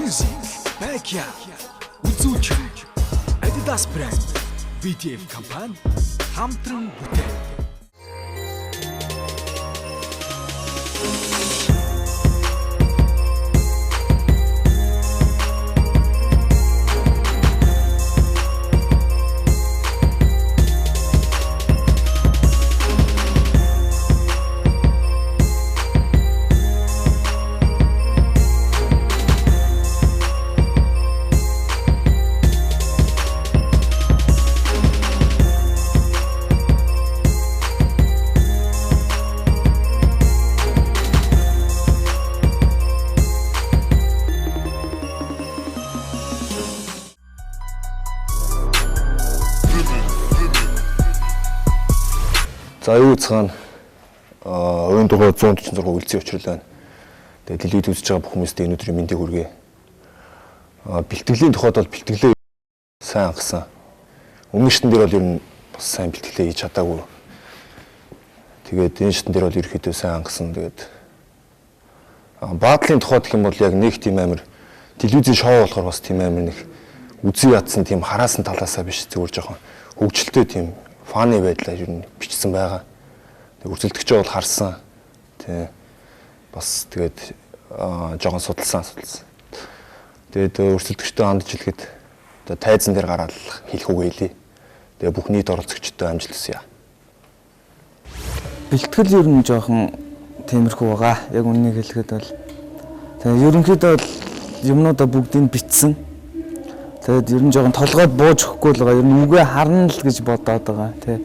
Music, Backyard, үзүүлж Adidas brand, BTF компани хамтран бүтээн. За юу цаана ойн дугаар 146 үлцэн учрал байна. Тэгээд телевизэд үзэж байгаа бүх хүмүүстээ өнөөдрийн мэндийг хүргэе. Бэлтгэлийн тухайд бол бэлтгэлээ сайн хангасан. Өмнө шатн дээр бол ер нь бас сайн бэлтгэлээ хийж чадаагүй. Тэгээд энэ шатн дээр бол ерөөхдөө сайн хангасан. Тэгээд баадлын тухайд гэх юм бол яг нэг тийм амир телевизийн шоу болохоор бас тийм амир нэг үзий ядсан тийм хараасан талаасаа биш зүгээр жоохон хөгжилтэй тийм фаны байдлаар ер нь бичсэн байгаа. Тэг үргэлжлэгчээ бол харсан. Тэ бас тэгээд жоохон судалсан. Тэгээд үргэлжлэгчтэй хандж хэлэхэд одоо тайзан дээр гараад хэлэх үг хэлье. Тэгээ бүх нийт оролцогчдод амжилт хүсье. Бэлтгэл ер нь жоохон тиймэрхүү байгаа. Яг үннийг хэлэхэд бол тэгээ ерөнхийдөө бол юмнуудаа бүгдийг бичсэн. Тэгээд ер нь жоохон толгойд бууж өгөхгүй л байгаа. Ер нь үгээ харна л гэж бодоод байгаа тий.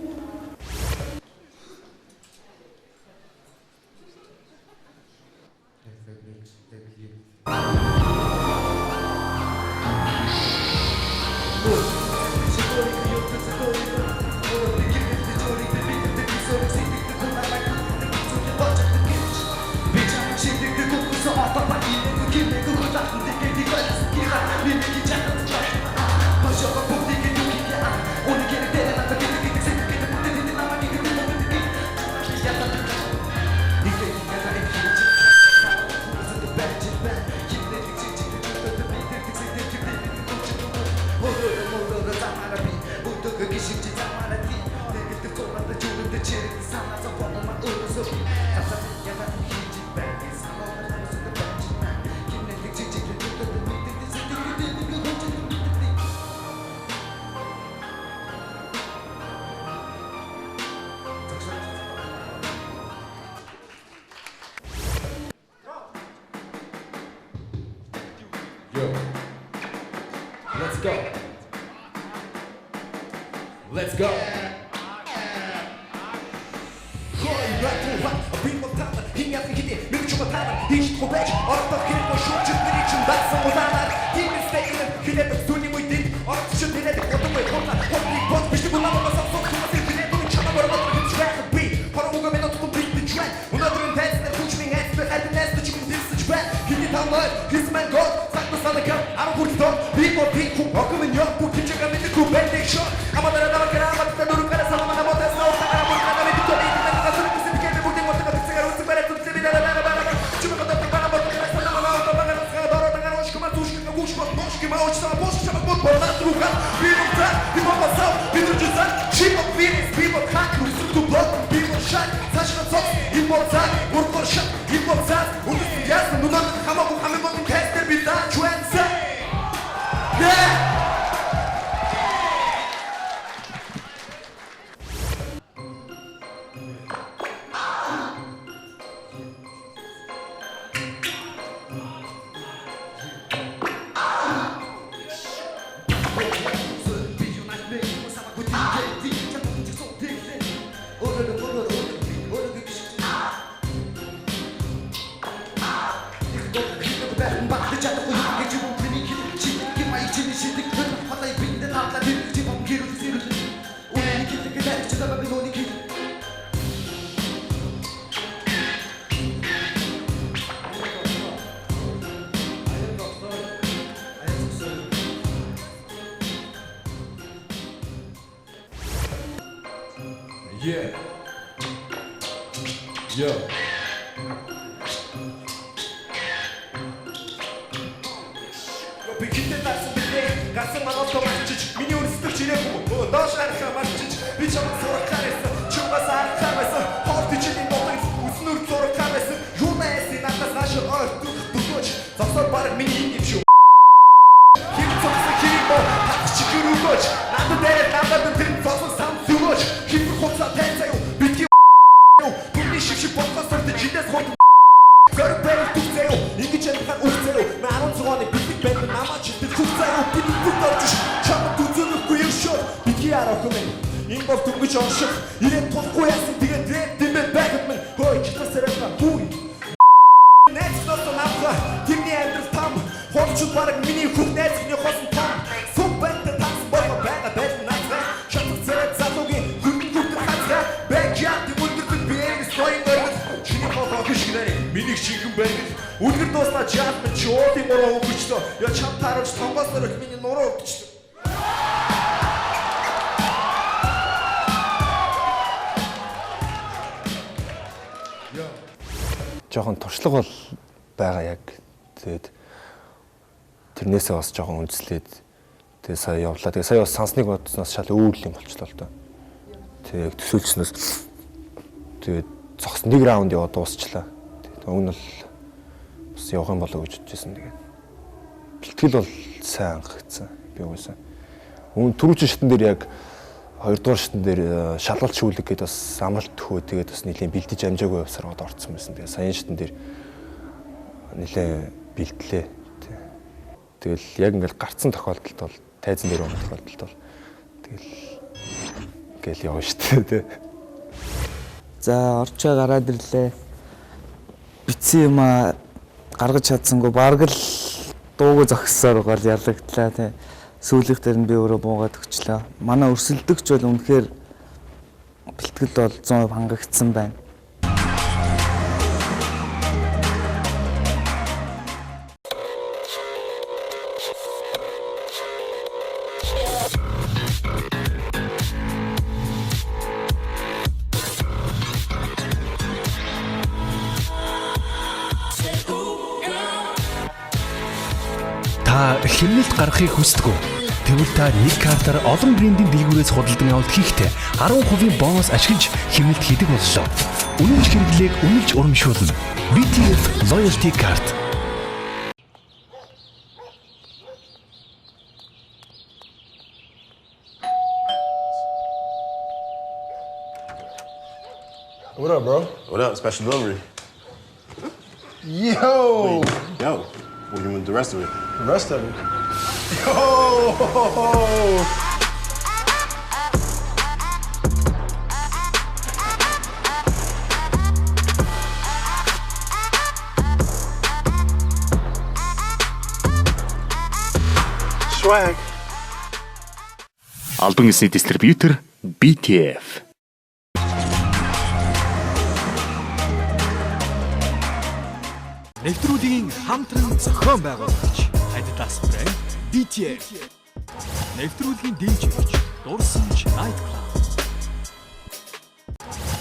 Yo, let's go. Let's go. Yeah. Yo. чиж миний өрсөлдөх чирээгүй доош харахаа марчиж би чамд сурах харсан чугаас харахаа байсан хот ичийн дотор үснүр зурах байсан юу нэс надаас нааш ойртох дөгөөж зогсоор баг миний юм шүү хин цогсон хин боо чигэр өгөөж надад тэр цогсон сам зүгөөж хин хуцаа тайцаа юу битгий түний шиг подкастер дэжээс хот Гэрбэр түцэё ингэж яхан үцэё наран зугааны битгий бэнд намаач тэр хүцэё битгий бүтэж чам түцэнэхгүй юм шүү битгий арахгүй энэ бол түнгэж онших ирээд тулахгүй яасан тэгээд рэп дэмэ бэкэт мэн хой читасэрэмна бүй Нэцнос намха тэрний амьдрал там хончуд баг миний хүн нэцний хосон там суппент танц бага бага бэт нацра чатцэрэг залуугийн хүнд хацгаа бэкяд бүдэрт биеэ сойн дөрөв чиний хоо хишгнэрэ миний чихэн байдаг үлгэр дуусна чат мен чоодын мөрөө өгчтөө я чам тарууч тонгоос нөрөх миний нуруу өгчтөө жоохон туршлага бол байгаа яг. Тэгээд тэрнээсээ бас жоохон үндэслээд тэгээд сая явлаа. Тэгээд сая бас сансныг бодсноос шал өөр юм болчихлоо л доо. Тэгээд төсөөлчнөөс тэгээд зогс нэг раунд яваад дуусчлаа. Тэгээд өмнө нь бол бас явах юм болоо гэж бодчихсон. Тэгээд бэлтгэл бол сайн анхагдсан. Би угаасаа түрүүчийн шатн дээр яг 2 дугаар шатн дээр шалгалт шүүлэг гэдээ бас амралт төхөө тэгээд бас нэлээд бэлдэж амжаагүй явсараад орцсон байсан. Тэгээд саяын шатн дээр нэлээд бэлтлээ. Тэгэл яг ингээл гарцсан тохиолдолд бол тайзан дээр байгаа тохиолдолд бол тэгэл явна шүү дээ. За орчоо гараад ирлээ. Битсэн юм гаргаж чадсангүй бараг л дууг зогссоор гол ялагдлаа тий. Сүүлийнх дээр нь би өөрөө буугаад өгчлээ. Манай өрсөлдөгч бол үнэхээр бэлтгэл бол 100% хангагдсан байна. Та хэмнэлт гаргахыг хүсдэг үү? Тэгвэл та нэг картаар олон брендийн дэлгүүрээс худалдан авалт хийхдээ 10% бонус ашиглаж хэмнэлт хийдэг боллоо. Үнэмш хэрэглээг үнэлж урамшуулна. BTF Loyalty Card. What up, bro? What up? Special delivery. Yo! Yo, what do you want the rest of it? The rest of it? Yo! Swag. Албан ёсны дистрибьютор BTF. Нэвтрүүлгийн хамтран зохион байгуулагч Adidas брэнд BTF. Нэвтрүүлгийн дэмжигч Дурсамж Night Club.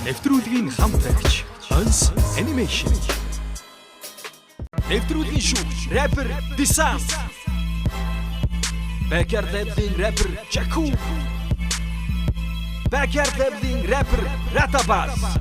Нэвтрүүлгийн хамтрагч Ons Animation. Нэвтрүүлгийн шүүгч рэпер Disan. Backyard Labs-ийн рэпер Chaku. Backyard Labs-ийн рэпер Ratabas.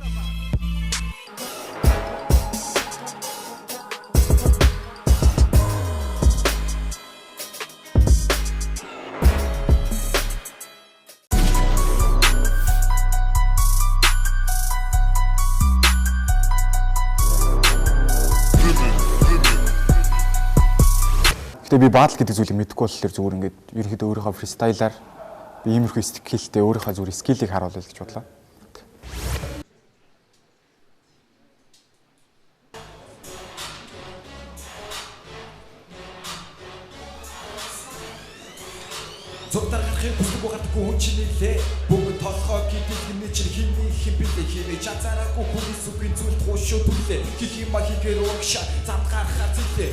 Тэгээ би баатал гэдэг зүйлийг мэдэхгүй болохоор зүгээр ингээд ерөнхийдөө өөрийнхөө фристайлаар би иймэрхүү скиллтэй өөрийнхөө зүгээр скиллийг харуулъя гэж бодлоо. Зургаар гарахыг хүсдэг байгаагүй хүн чинь нэлээ бүгд толгой гэдэг хэмнээ чинь химний химбэлээ химээ чацаараагүй бүхний сүгийн зүйл туушуу түлээ хих юм хийгээр угшаа замд гарахаар зэлээ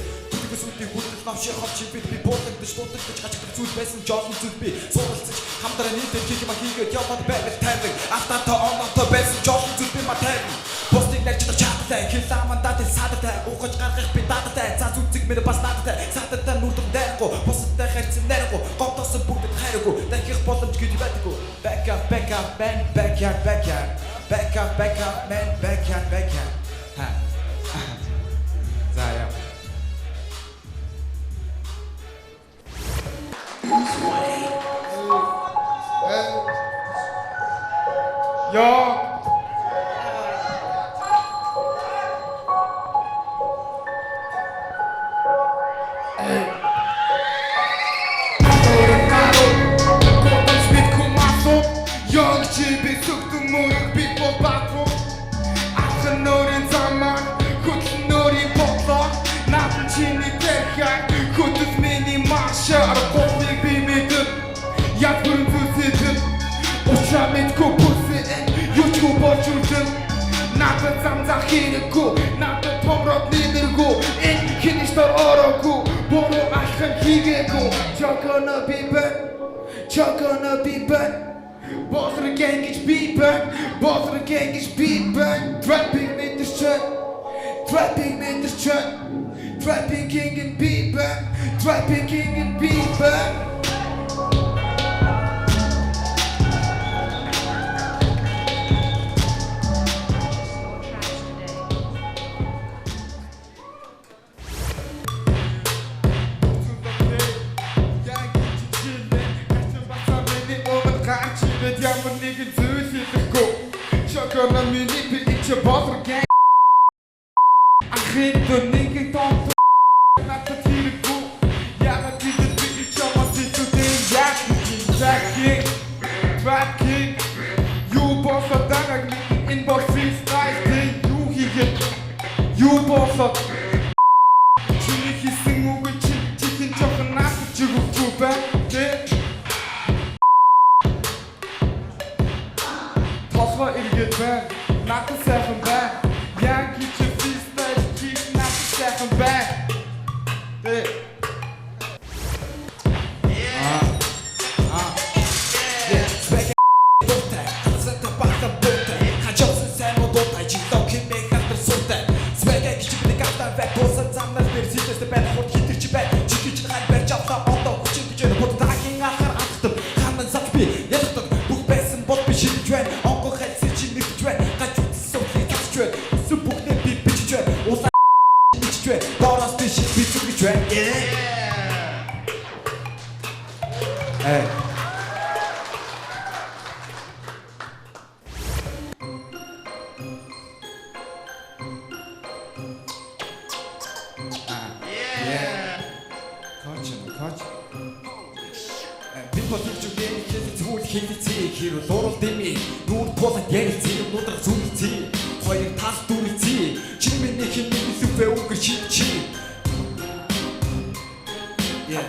тэгээс үдийг хүртэл навшиг хавч бид боодогдож дуудагдаж хачдаг зүйл байсан жолон зүйл би суралцаж хамтраа нийтээр хих юм хийгээд яваад байгаад тайван автото оното байсан жолон зүйл би матай постыг нэрчдэг чаттай хилаамандаа тэл садатай ухаж гаргах би дадатай за зүг мэр бас дадатай садатай нүрдэг дайхгүй бусдтай харьцан найрахгүй гомдосон бүгд хайргүй man, backyard, backyard. Backyard, backyard, man, backyard, backyard. 자요. 야. 집에 쑥도 무릎 빗고 받고 아픈 노린 zaman 굳은 놀이 벗어 나쁜 진이 대학 굳은 미니 마셔 고민 비밀든 약불은 두세든 오차 믿고 부스엔 유튜버 줄든 나쁜 삼자 기르고 나쁜 통럽 니들고 인기니 스토 어렵고 보러 아픈 기계고 저거는 비번 저거는 비번 Both of the gang is beat back, both of the gang is beat back. Trapping in the strut, trapping in the strut, trapping king and beat back, trapping king and beat back. Diamond nigga do shit to go. Chuck on a minute, but it's your boss of the gang. I hit the nigga, don't not the team to go. Yeah, I did the beat, show my shit to them. Drag kick. You boss of that, I inbox freestyle thing. You hit, you boss of. Chili kissing over chicken chocolate, not the jiggle too bad. Tosma ilgit ben, not the seven back. Yankee to freestyle, keep not the seven back. Hey. Хиро дурал дими нүүр тулан ярилцээ өнөөдөр зүгцээ хоёр тал дүрцээ чи миний хэмнээ сүпэ үгэр чи yeah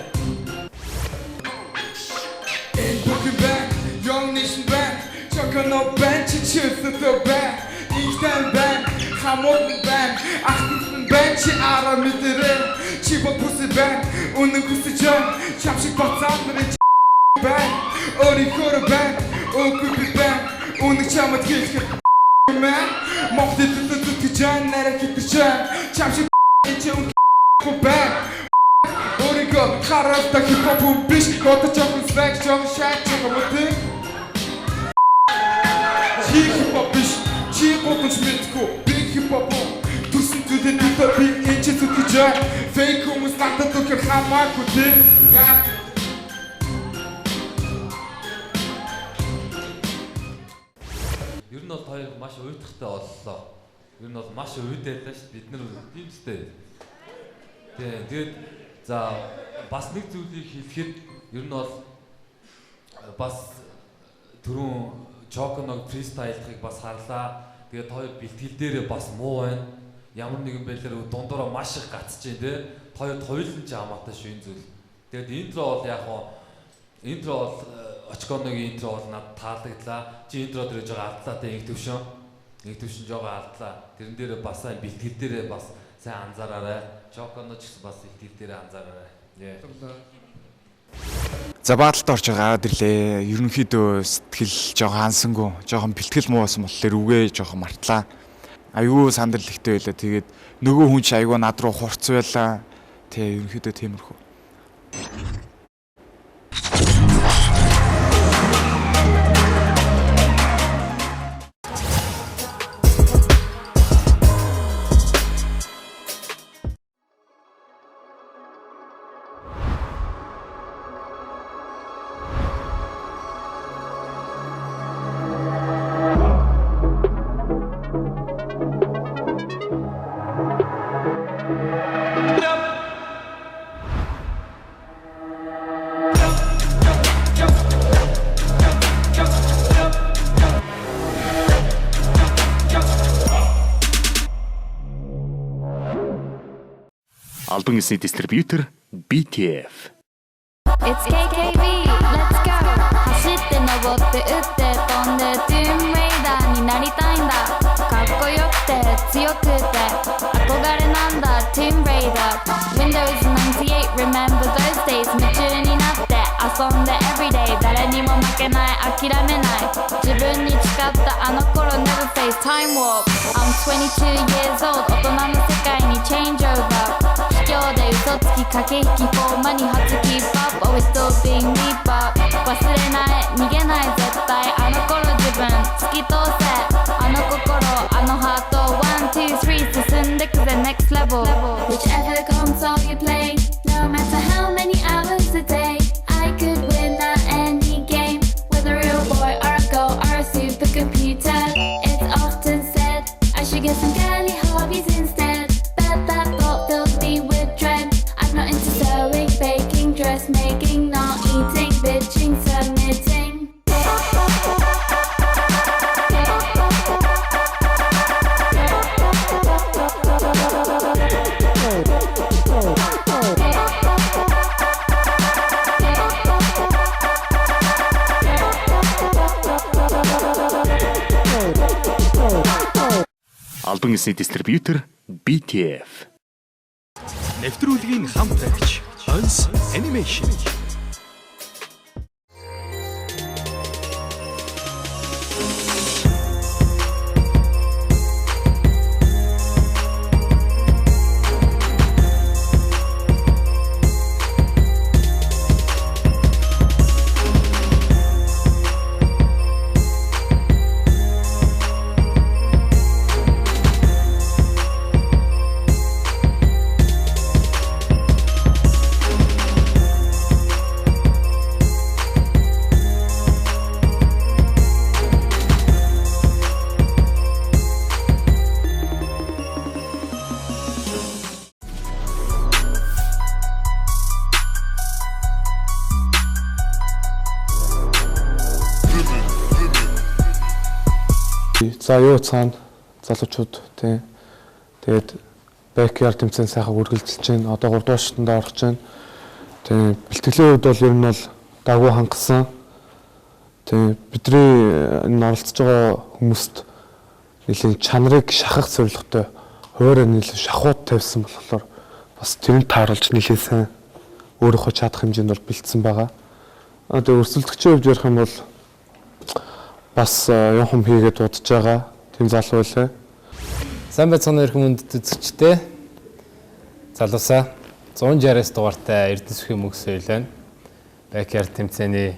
and looking back young nation back chucking up bench choose the back each time back хамууд back ахтын bench ара мэдэрэ чи бод бүсэ back үнэн хүсэж чамшиг бацаад нэр back өөрийнхөө back could be back on the chama kick man mocht dit te jan naar ek te jan chapje into go back origo kharaf ta hip hop bitch got the chocolate snack jump shot chocolate thing hip hop bitch hip hop smitko big hip hop tussen to the new beat into te jan fake kom snap dat ook gaan maak met dit Ер нь бол хоёр маш уйдахтай боллоо. Ер нь бол маш уйдээлээ шүү дээ. Бид нар тийм үстэй. Тэгээд за бас нэг зүйлийг хэлэхэд ер нь бол бас түрүүн Чоконог фристайлхыг бас харлаа. Тэгээд хоёр бэлтгэл дээрээ бас муу байна. Ямар нэгэн байдлаар дундуура маш их гацж дээ. Хоёрт хоёулын ч хамаатай шүү энэ зүйл. Тэгээд интро бол яг интро бол Очконогийн интро бол надад таалагдлаа. Чи интро дээр жоо алдлаа тэ инх төвшөн. Инх төвшөн жоо алдлаа. Тэрэн дээр бас сайн бэлтгэл дээрээ бас сайн анзаараарай. Чоконо ч гэсэн бас бэлтгэл дээрээ анзаараарай. За бааталд орж гараад ирлээ. Ерөнхийдөө сэтгэл жоохон хансангүй, жоохон бэлтгэл муу байсан болохоор үгээ жоохон мартлаа. Айгүй сандрал ихтэй байлаа. Тэгээд нөгөө хүн ч айгүй над руу хурц байлаа. Тэ ерөнхийдөө тиймэрхүү. Албан ёсны дистрибьютор BTF. It's KKB, let's go 走って登って打って飛んでトゥーンレイダーになりたいんだかっこよくて強くて憧れなんだトゥーンレイダー Windows 98 remember those days 夢中になって遊んで everyday 誰にも負けない諦めない自分に誓ったあの頃 never face time warp I'm 22 years old 大人の世界に change over 卑怯で嘘つき駆け引きフォーマに初 keep up always still being me but 忘れない逃げない絶対あの頃自分突き通せあの心あのハート1、2、3進んでくぜ next level Whichever console you play no matter how many hours a day I could win at any game with a real boy or a girl or a supercomputer it's often said I should get some girly hobbies instead but that thought fills me with dread I'm not into sewing, baking, dressmaking not eating, bitching, submitting Албан ёсны дистрибьютор BTF. Нэвтрүүлгийн хамт байгч Ons Animation. За юу цаана залуучууд тий. Тэгээд backyard тэмцээн сайхан үргэлжилж байна. Одоо 3 дугаар шатанд орох гэж байна. Тий. Бэлтгэлийн хувьд бол ер нь бол дагуу хангасан. Тий. Бидний энэ оролцож байгаа хүмүүст нэлийн чанарыг шахах зорилготой хуваараа нэлийн шахууд тавьсан болохоор бас тэрийг тааруулж нэлийн сайн өөрийнхөө чадах хэмжээнд бол бэлдсэн байгаа. Тэгээд өрсөлдөгчийн хувьд ярих юм бол бас юм хийгээд удаж байгаа тийм залуу байлаа. Сайн байцгаана ирэх мөндөд үзэгчтэй. Залуусаа 169 дугаартай Эрдэнэсхийн мөнгө соёлоо. Backyard тэмцээний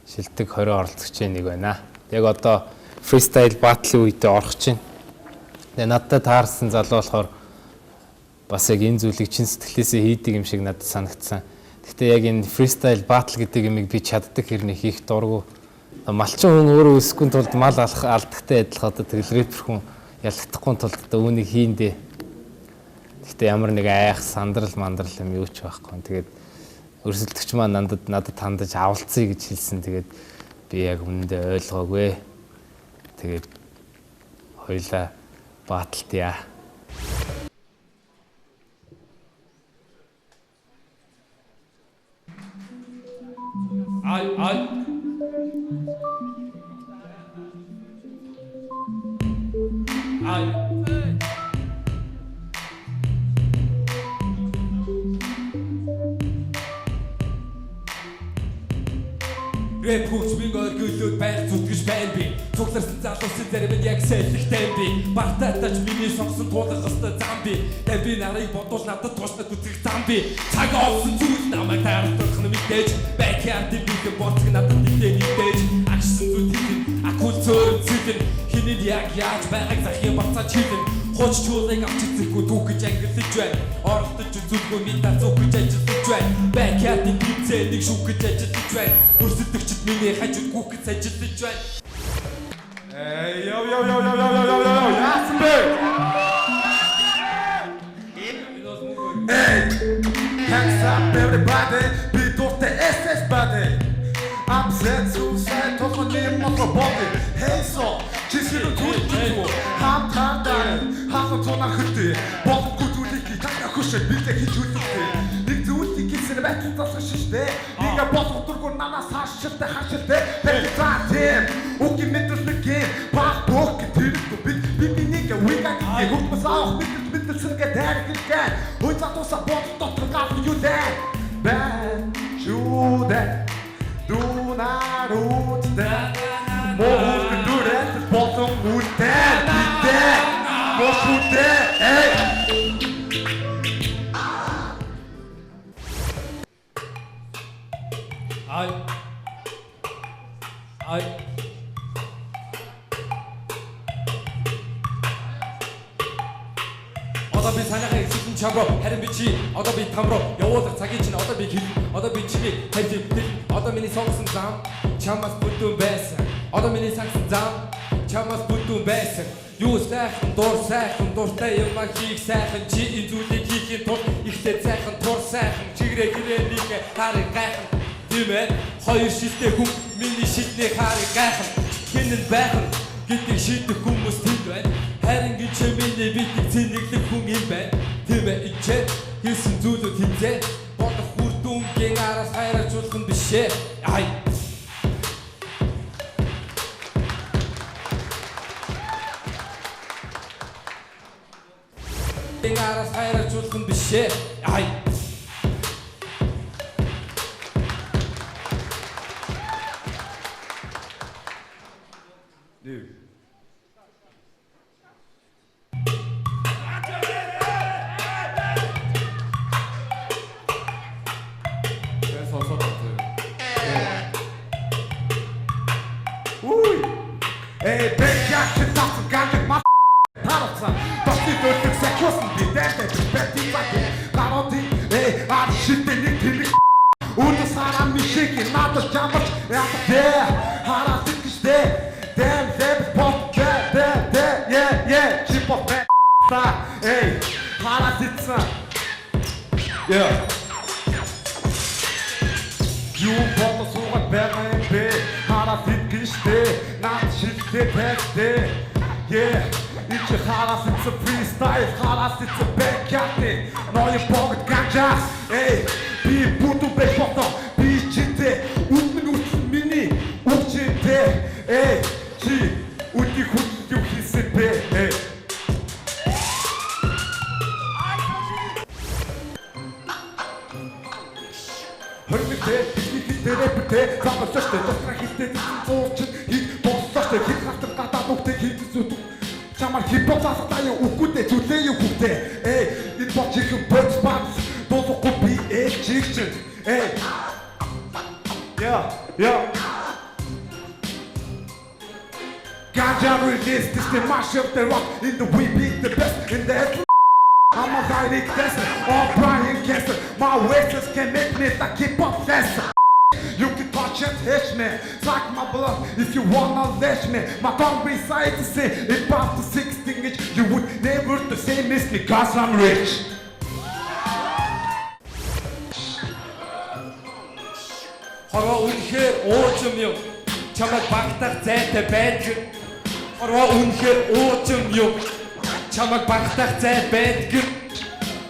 шилдэг 20 оролцогчийн нэг байна. Яг одоо freestyle battle үедээ орох чинь. Тэгээ надад таарсан залуу болохоор бас яг энэ зүйлийг чин сэтгэлээсээ хийдэг юм шиг надад санагдсан. Гэхдээ яг энэ freestyle battle гэдэг юмыг би чаддаг хэрнээ хийх дурггүй. Малчин хүн өөрөө өсөхгүй тулд мал алдахтай адилхан одоо тэгэл рэпер хүн ялагдахгүй тулд одоо үүнийг хийндээ. Гэхдээ ямар нэг айх сандрал мандрал юм юу ч байхгүй. Тэгээд өрсөлдөгч маань надад хандаж авалцъя гэж хэлсэн. Тэгээд би яг үнэндээ ойлгоогүй. Тэгээд хоёлаа бааталтъя. Ай Рэп хүч минь гөлөд байх зүтгэж байна би. Цугларсан залуусын зарим нь яг сэлхтэй би. Бартатач миний сонгосон туулах хэвээр зам би. Тэ би нарыг бодвол надад туушнад үзэх зам би. Цаг олсон зүйл намайг таарах нь мэдээж. Backyard би боцог надад мэдээж. Агшсан зүйл тийм акул цөөр цэвэр. Хинэд яг яаж байгааг захин бацаа чилэн. Хоч чуулгыг авч эзэхгүй түүхэж ангиллаж байна. Оролдож үзүүлгүй минь та зүгж ажиллаж байна. Backyard тэмцээнийг шүүгэж ажиллаж байна. Өрсөлдөгчд миний хажууд гүгэж ажиллаж байна. Yo. Яасан бэ? Hey, hands up everybody. Би дуртай SS body. I'm set suicide, толгой нэм мото body. Hey so, чисэл түлхүү. Хамтартай, хахад тунах хөтөө. Бохгүй түлхий танах Түшээ битээ хийж үзүүлээ. Нэг зүйлийг хийсэн байтал тасгаш штэ. Нэг болох дургур нанаас хаашилтай хашилтай. Тэм үгүй мэдрэлэг баг бок тэрэг би нэг уйгаг хөгмөс авах мэдэлсэн гэдэг хэлгэн. Хөөе затуусаа бод дотор гал юу дээ. Бэн шүдэ дунаруудтай мохот дүрэт болон үлдээ битээ мохотэ эй ай одоо би санаагаа эцэгэн чамруу харин би чи одоо би тамруу явуулах цагийн чинь одоо би хэл одоо би чиний хайж одоо миний сонгосон зам чамаас бүтэн байсан одоо миний сагсан зам чамаас бүтэн байсан юу сайхан дуртай юм хийх сайхан чи энэ зүйлийг хийхин тулд ихтэй сайхан тур сайхан чигрээ гэрээнийг харин гайхан тийм ээ хоёр шилтэй хүн миний шилний харин гайхан хинэн байхан гэдэг шийдэх хүмүүс тийм байна харин гэж миний битгий цэнэглэх хүн юм байна тийм ээ ичээ хийсэн зүйлүүд хэмжээ бодох үр дүнгийн араас хайрлуулах нь биш ээ ай Араас хайрлуулах нь биш ээ ай Эй, бэкяк чи тассан гандаг мах таралцсан Тосны дөлөг сахиусан би дайтай бэтий баги Гароти, эй, ад шитэ нэг тэмэг Үнэс хараа мишэки надад жамбарч ятдээ Хараа сэтгэждэ Дэм зэб поп yeah чи поп эй, хараа сэтсэн Yeah Юу бото суугаад байгаа юм бэ Хараа сэтгэждэ над шилтэй байждээ Yeah Ич хараас it's a freestyle, хараас it's a backyard Ноён богд ганжаас, эй Би бүтэн байж бото, би чинтэй Үтмэн миний үгчинтэй Эй, чи үтгий хүсэл юу хийсэн бэ Эй Хөрмөтэй, ихтэй рэптэй Замбалчтай, дотрах хилтэй Зуурчин, хит боссоштой Хит хатар гадаа бүгдээ хит зүт Чамар хипхоп застай үгүйтэй зүлээ юу хүүтэй Эй энэ бочих бөц бац дуусахгүй би ээлжигч Эй Yeah Ganja release this the mash of the rock in the we beat the best in the head I'm a guy tester or Brian Kessler My waisters can make me the hip-hop faster You can touch and touch me, suck my blood if you wanna let me. My tongue resides to say, if after 16 inch, you would never to say miss me cause I'm rich. Хорвоо үнэхээр уужим юм. Чамайг багтаах зайтай байдаг. Хорвоо үнэхээр уужим юм. Чамайг багтаах зай байдаг.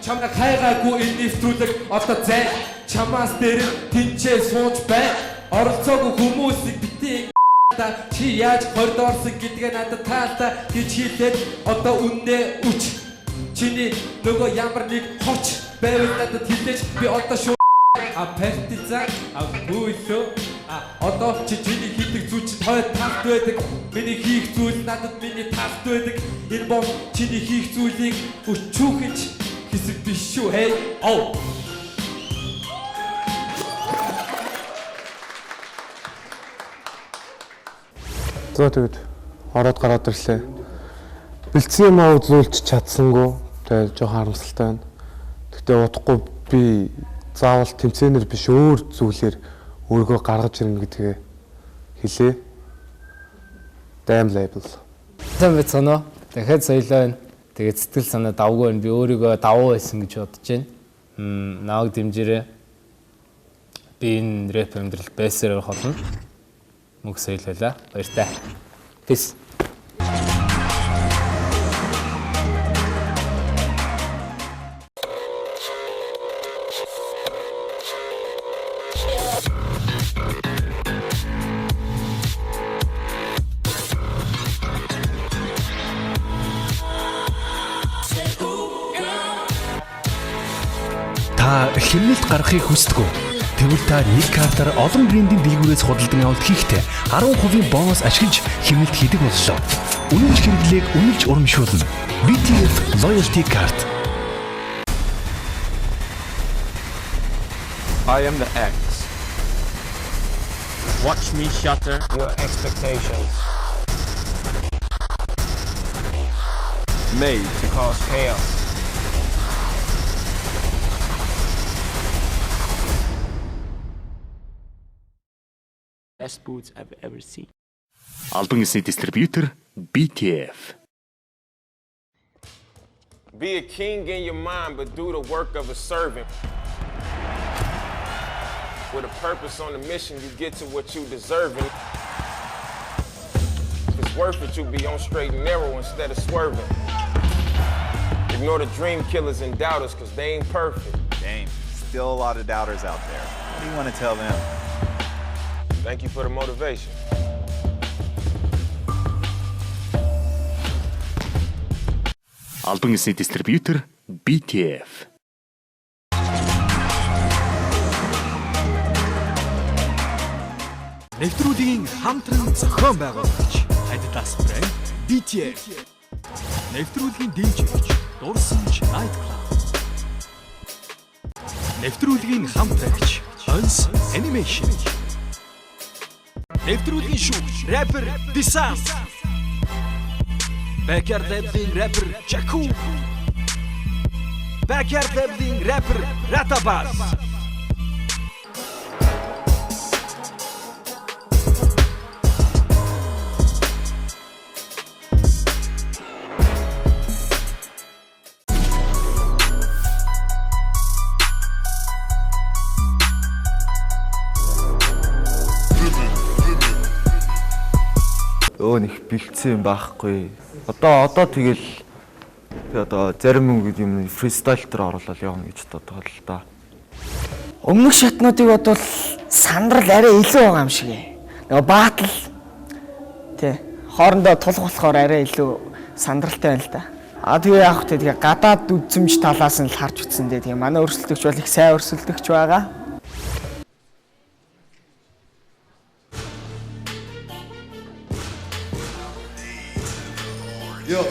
Чамайг хайгаагүй энэ нэвтрүүлэг одоо зай. Чамаас дээр тэнцээ сууж бай. Оролцоогүй хүмүүсийг битээ чи яаж хорд орсон гэдгээ надад таалаа гэж хэлээд одоо үннээ үч. Чиний нөгөө ямар нэг хоч байвал надад хэлээч би одоо шүү партизан бүлөө одоо чиний хийдэг зүйл чинь хойд талт байдаг. Миний хийх зүйл надад миний талт байдаг. Энэ бол чиний хийх зүйлийг өчүүхэж хэсэг биш шүү. Hey oh За тэгээд ороод гараад ирлээ. Бэлдсэн юм аа үзүүлж чадсангүй. Тэгээд жоохон харамсалтай байна. Гэхдээ удахгүй би заавал тэмцээнэр биш өөр зүйлээр өөрийгөө гаргаж ирнэ гэдгээ хэлээ. Damn label. Сайн байцгаана уу? Дахиад соёлоо байна. Тэгээд сэтгэл санаа давгүй байна. Би өөрийгөө давуу байсан гэж бодож байна. Нааг дэмжээрэй. Би энэ рэп амьдрал бэсээр холно. Мөнх соёлоо. Баяртай. Peace. Та хэмнэлт гаргахыг хүсдэг үү? Тэгвэл та нэг картаар олон брендийн дэлгүүрээс худалдан авалт хийхдээ 10% бонус ашиглаж хэмнэлт хийдэг боллоо. Үнэнч хэрэглээг үнэлж урамшуулна. BTF Loyalty Card. I am the X. Watch me shatter your expectations. Made to cause chaos. Best boots I've ever seen. Албан ёсны дистрибьютор BTF. Be a king in your mind, but do the work of a servant. With a purpose on the mission, you get to what you deserving. If it's worth it, you be on straight and narrow instead of swerving. Ignore the dream killers and doubters, cause they ain't perfect. Damn, still a lot of doubters out there. What do you want to tell them? Thank you for the motivation. Албан ёсны дистрибьютор BTF. Нэвтрүүлгийн хамтран зохион байгуулагч Adidas брэнд BTF. Нэвтрүүлгийн дэмжигч Дурсамж Night Club. Нэвтрүүлгийн хамтрагч Ons Animation. Нэвтрүүлгийн шүүгч рэпер Disam. Backyard Labs-ийн рэпер Jaku. Backyard Labs-ийн рэпер Ratabas. Нэг бэлдсэн юм байхгүй. Одоо тэгэл одоо зарим юм фристайл дээр оруулаад явна гэж боддог л да. Өмнөх шатнуудыг бодвол сандрал арай илүү байгаа юм шиг. Нөгөө баатал тий хоорондоо тулах болохоор арай илүү сандралтай байна л да. Тэгээ яах вэ? Тэгээ гадаад үзмж талаас нь л харж утсан дээ. Тэгээ манай өрсөлдөгч бол их сайн өрсөлдөгч байгаа. Yo,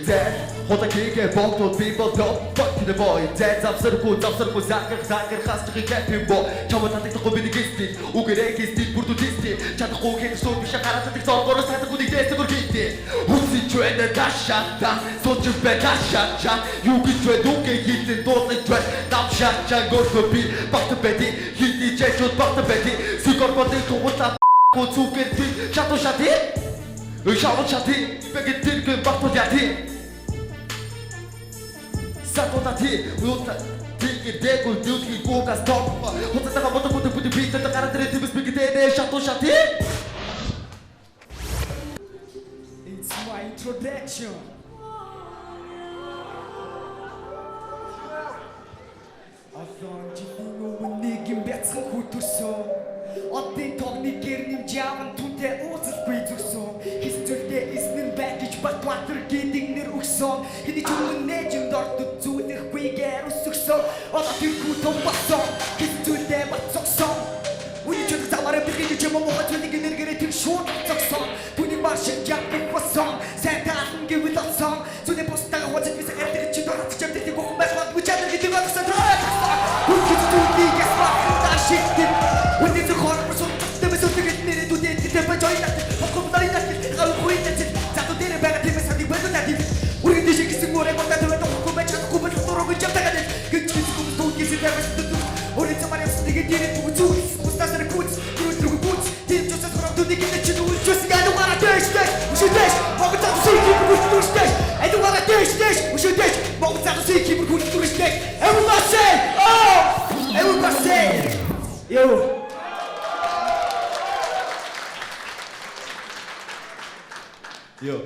Dad, hold a kick and bump to people, don't fuck to the boy. Dad's up circle, zakar, has to get him boy. Chama take the COVID against Ugere against it, Burdu Disney. Chat who can so be shakara to the song or a set of good days to get it. Who's it to end the dash shot, so you bet that shot. You get to do hit and don't let dread. Now shot, go to be back to Betty. Hit the jet, back to Betty. So got what they call what up. Go to get it, shot it. Шавуу чати бэгт тэрэг багтууд яти сатотати ута тийг дээгүүл дүүтгий гугас топ хототага мотогот бүди битэ гараад ирэх тэвс бэгтээ шатуу шати. It's my introduction. Афон жигнүү нэгэн бяцхан хүтүсэн Одын тогны гэрнэм жаван түнтэй уулзалгүй зүгсэн Хисцүүлдээ эснэн байгиж батватар гэдэг нэр өгсөн Хэний ч өмнө нээжинд ортод зүйлэхгүйгээр өсөксөн Одоо тэрхүү том болсон Хисцүүлдээ батсогсон Үний ч замаараа бэрхэж юм мохот төлөг энергээрээ тэр шууд цогсон Түүний маршин жапик болсон Сайн таалан гэвэл олсон Зүний постага хуацад бисэ гэрдэг чи дөрөв чамддаг гохом байхад бүчээр гэдэг болсон Хүчтэй түүнийг ясваа дашигт Үний зөв хормос тэвэс үтгэж нэрээ дүдээ тэвэ жойнат хокомдайнат галхуйнат зато дээр байгаа тэвэс хadi бэлдэнат Үргэлж дэшигсэн мөрөө бодоод хокомбач хокомбач дөрөв жавтагад гэж хүм түүний сэтэвэс дүд Үргэлж замарс тэгээд дээр бүцүү мустасэр куц түрү куц тэм чосас хором дүдээ гэж чи дүл чос гаду гара дэштэй үшдэш могцаа сики бүцүүштэй эду гара дэштэй үшдэш могцаа сики бүцүүштэй Everybody Yo Yo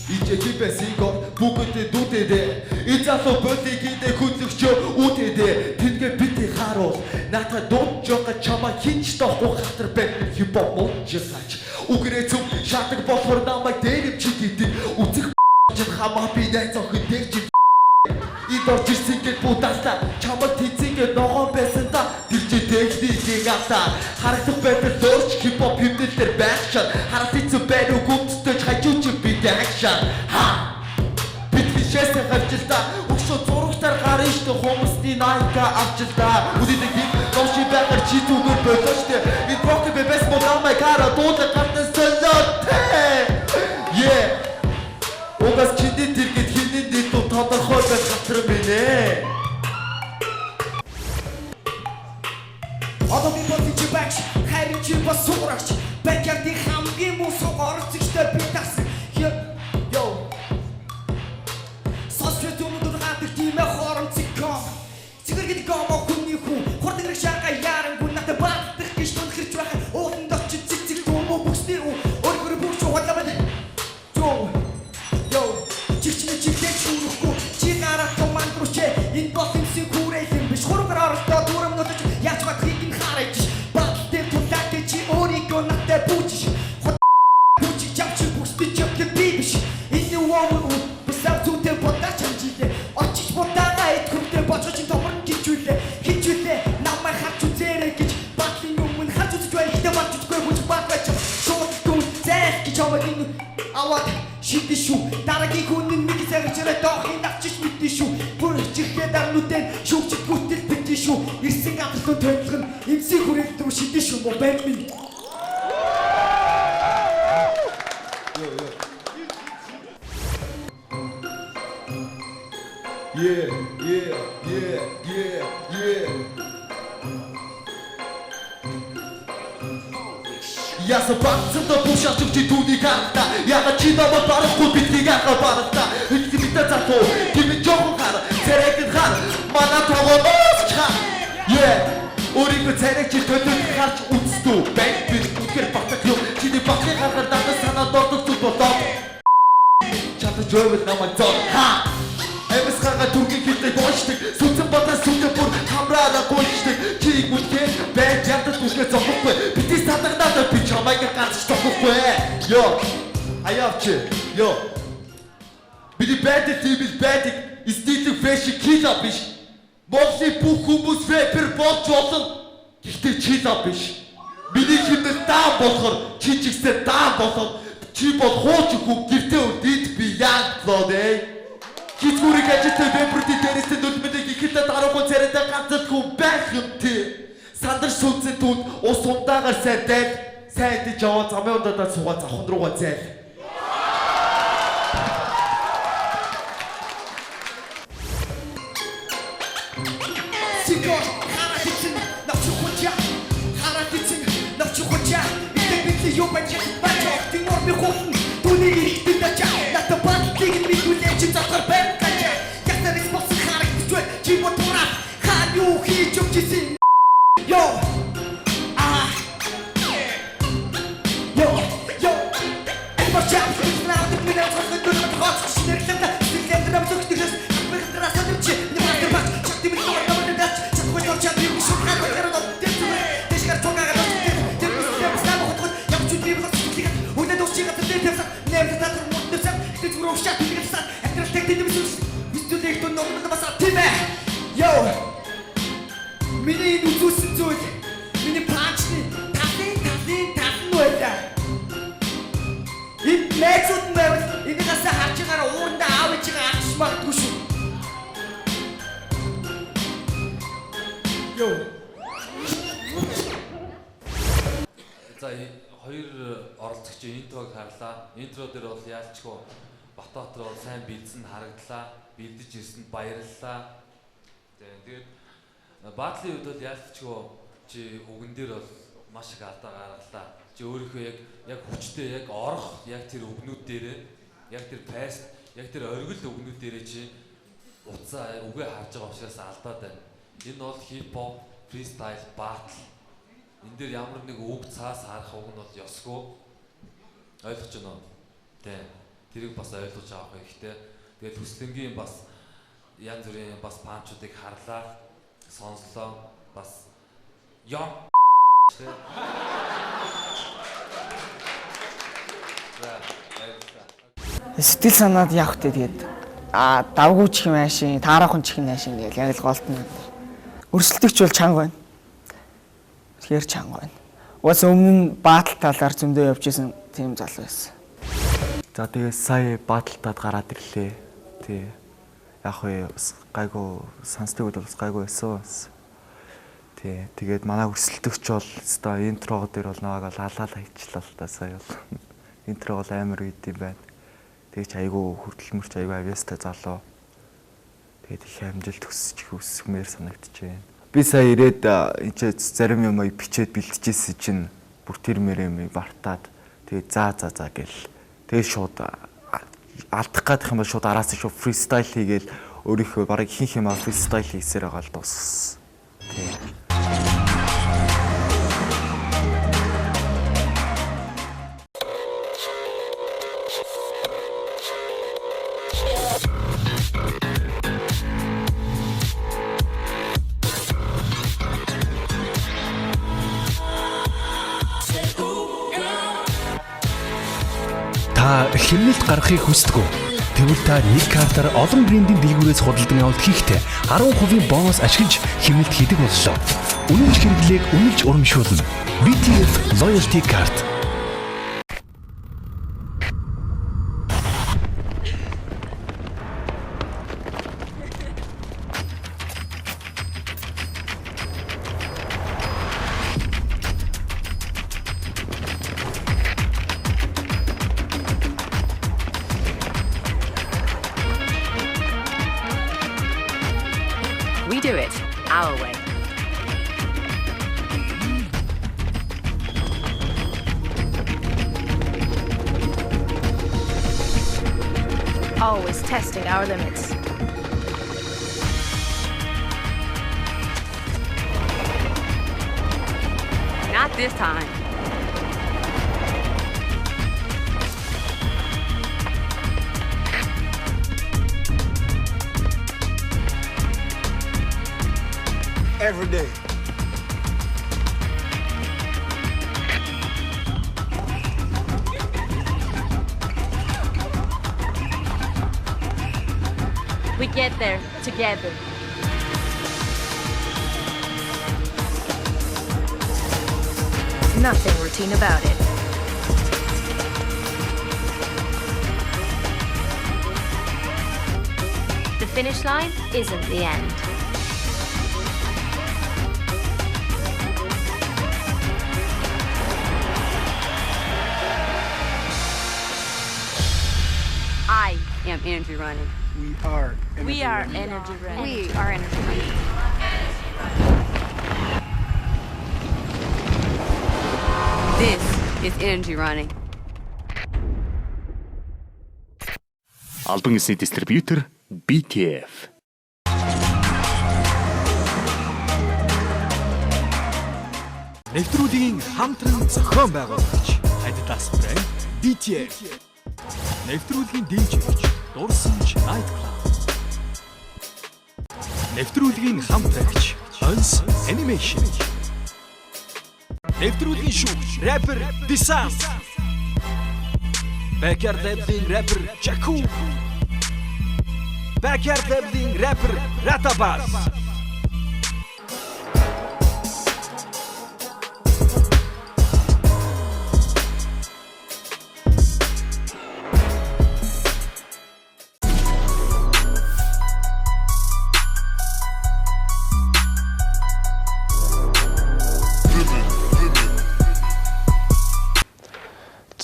Iche чипэсиго бүгд дүүтэдэ Ицаасо бодигидэ хүзэгчөө үүтэдэ Тэдгэ бити харуул Наата дууд жоога чама хинч тоохгүй хатар байна Хипоп мунжисач Үгэрээ зүм шатаг болохоор намайг дээрэмчи гэдэг Үзэх хамаа би найз охин дээр чи Энд орж ирсэн гээд будалта чамд тэнцэнгээ ногоон байсан та тэр чи техникийг авта харагдах байдал зурч хипхоп хэмнэлээр байх шат харах хэцүү байр уу гүнзтэйч хажууч бид акшн бид хишээсээ хавжилта өгшөө зурагтаар гарна штэ хүмүүсний найка авжилта үдийдэг хин лоши байгаар чи түгээр болооштэ энэ брок бэбэс модамай кара дуудлага гартан солиотэй Угаас чиний тэргээд хинний дэд дуу тодорхой байх хатар минь ээ. Одоо би бодож багш харин чи бас сурагч бэкэрди хамгийн муу сугарцэгтэй би тас ёо Сосчет юмуд хатдаг тийм хоромцэг ком Цэгэргэд гомо хүний хүн хурдан шага яран гүн надад бахдах гэж тунхирч байх уудан дочид цэцэг дүүмө бүсний өөргөр бүш хуаламад Энэ босимси хүрээлэн биш хургаар оролдоо дүрм нутаж яаж батгийг нь хараж баттай тулаад чи өөрийгөө надад бүжиж бүжиж чамч бүстэй чөмтэй би биш энэ уу бисаа зүтэй бодож амжилтээ очиж бодаагаа итгэвтэй бочож томорн гिचүүлээ хичүүлээ намайг харж үзээрэй гэж батлын өмнө харж үзэж байх гэдэг батжгүй бүж батгач шууд дүн зээх гэж аваад аваад шийдэж шүү дараагийн хүн нэг зэрэгчрээ доохын авчиж мэдэн шүү чихээ дарнуудын шүүгчд гүтэл битэн шүү ирсэн гадарлуу төлөвлөх нь эмсийг хүрээлт рүү шидэн шүү мөн байна минь Yeah Яса бацсан да бушаач чи түүний карта яга чи намайг барахгүй биднийг яга барахта хэлсэн бид цаатуу тийм жоохон хар царайг хар манай тоглоомоос чаа өөрийнхөө царайг чи төлөв харж үзтүү банк бид үнээр батдаг юм чиний батлыг харахад надад санаа дордог зүйл болоо чата жойвол намайг зоо Эвс хага түргийн хэлдэг боочдаг сүнсэн батас сүнгээ бүр хамраараа гойчдаг чиг үнтэй байж ядад түшгээ зовхгүй битээс татагдаад би чамайг гарч зовхгүй ёо аяавч ёо бидний байдаг тийм л байдаг стилийг фэшн кила биш Монголын бүх хүмүүс рэпер болж болно гэхдээ чила биш миний хэмнэл даан болохоор чи ч ихсээ даан болох чи бол хууч хүн гэртээ үлдээд би яг лодэ Хитгүүрийг ажилтай вебрүүдийн дээрээсээ нүлмэдэг ихэдэ дараагүй царайтай ганцлгүй байх юм тий. Сандар сүнцэн түнд ус ундаагаар сайн дайл. Сайн идэж яваа замын ундаа суугаад завхан руугаа зайл. Сикор харатичин навчухуча харатичин навчухуча идэг битли юу байж бачаа тимор би хүн түүний ихтэй дачаа надад батлыг би хүлээж завхар байна. You hit your kissing Yo And my job is now the winner of the good of the hot Still I'm looking to this I'm going to rest of the chip The master back Chuck the middle of the dust Chuck with your chat You should have a little of this This got to get out This is never stand up Young to be able to see it When they don't see it Never that want the sun This will shut the sun And they're taking the missiles We still need to know the Massa Timmy Yo Миний нүцүүлсэн зүйл миний панчны тасын байлаа. Энэ найзууд нь байвал энийгээс харж байгаараа уурандаа аав ээжигээ авч магадгүй шүү. Йоо. За хоёр оролцогчийн интрог харлаа. Интро дээр бол яалчгүй Батбаатар бол сайн бэлдсэн харагдлаа. Бэлдэж ирсэнд баярлалаа. Тэгээд Баатлын үед бол яалтчгүй чи үгэн дээр бол маш их алдаа гаргалаа. Чи өөрийнхөө яг хүчтэй яг орох яг тэр үгнүүд дээрээ яг тэр паст яг тэр оргил үгнүүд дээрээ чи уцаа үгээ харж байгаа учраас алдаад байна. Энэ бол хипхоп, фристайл, баатл. Энэ дээр ямар нэг үг цаас харах үг нь бол ёсгүй. Ойлгож байна уу? Тэ. Тэрийг бас ойлгож авах хэрэгтэй. Тэгээд хүслэнгийн бас янз бүрийн бас панчуудыг харлаа. Сонслоо бас ём Сэтгэл санаад явах хэрэгтэй тэгээд давгүй чих машин, таарахын чих машин гэж яг л голтно. Өрсөлдөгч бол чанга байна. Тэгэхээр чанга байна. Уус өмнө нь баатал талаар зөндөө явж исэн тийм залуу байсан. За тэгээ сая бааталтад гараад ирлээ. Тий. Яг уу гайгүй сонсдог бол бас гайгүй байсан. Тий. Тэгээд манай өрсөлдөгч бол өстой интрого дээр бол наваг алаалаа хийчлээ л та сая бол. Интро бол амар үед юм байна. Тэгээд ч айгүй хөдөлмөрч айгүй авьяастай залуу. Тэгээд их амжилт хүсмээр санагдчихээн. Би сая ирээд энэ зарим юм бичээд бэлтжижсэн чинь бүр тэр мөрөө бартаад тэгээд за гэл. Тэгээд шууд алдах гадах юм бол шууд араас нь шууд фристайл хийгээл өөрийнхөө барыг ихэнх юм фристайл хийсээр байгаа л дууссан. Тий. Та хэмнэлт гаргахыг хүсдэг үү? Тэгвэл та нэг картаар олон брендийн дэлгүүрээс худалдан авалт хийхдээ 10% бонус ашиглаж хэмнэлт хийдэг боллоо. Үнэмш хэрэглээг үнэлж урамшуулна. BTF Loyalty Card. We do it our way. Always testing our limits. Not this time. Every day. We get there together. Nothing routine about it. The finish line isn't the end. I am energy running. We are energy running. We are energy running. This is energy running. Албан ёсны дистрибьютор BTF. Нэвтрүүлгийн хамтран зохион байгуулагч Adidas брэнд BTF. Нэвтрүүлгийн дижигч Дурсамж Night Club. Нэвтрүүлгийн хамтрагч Ons Animation. Нэвтрүүлгийн шүүгч рэпер Disan. Backyard Labs-ийн рэпер Chaku. Backyard Labs-ийн рэпер Ratabas.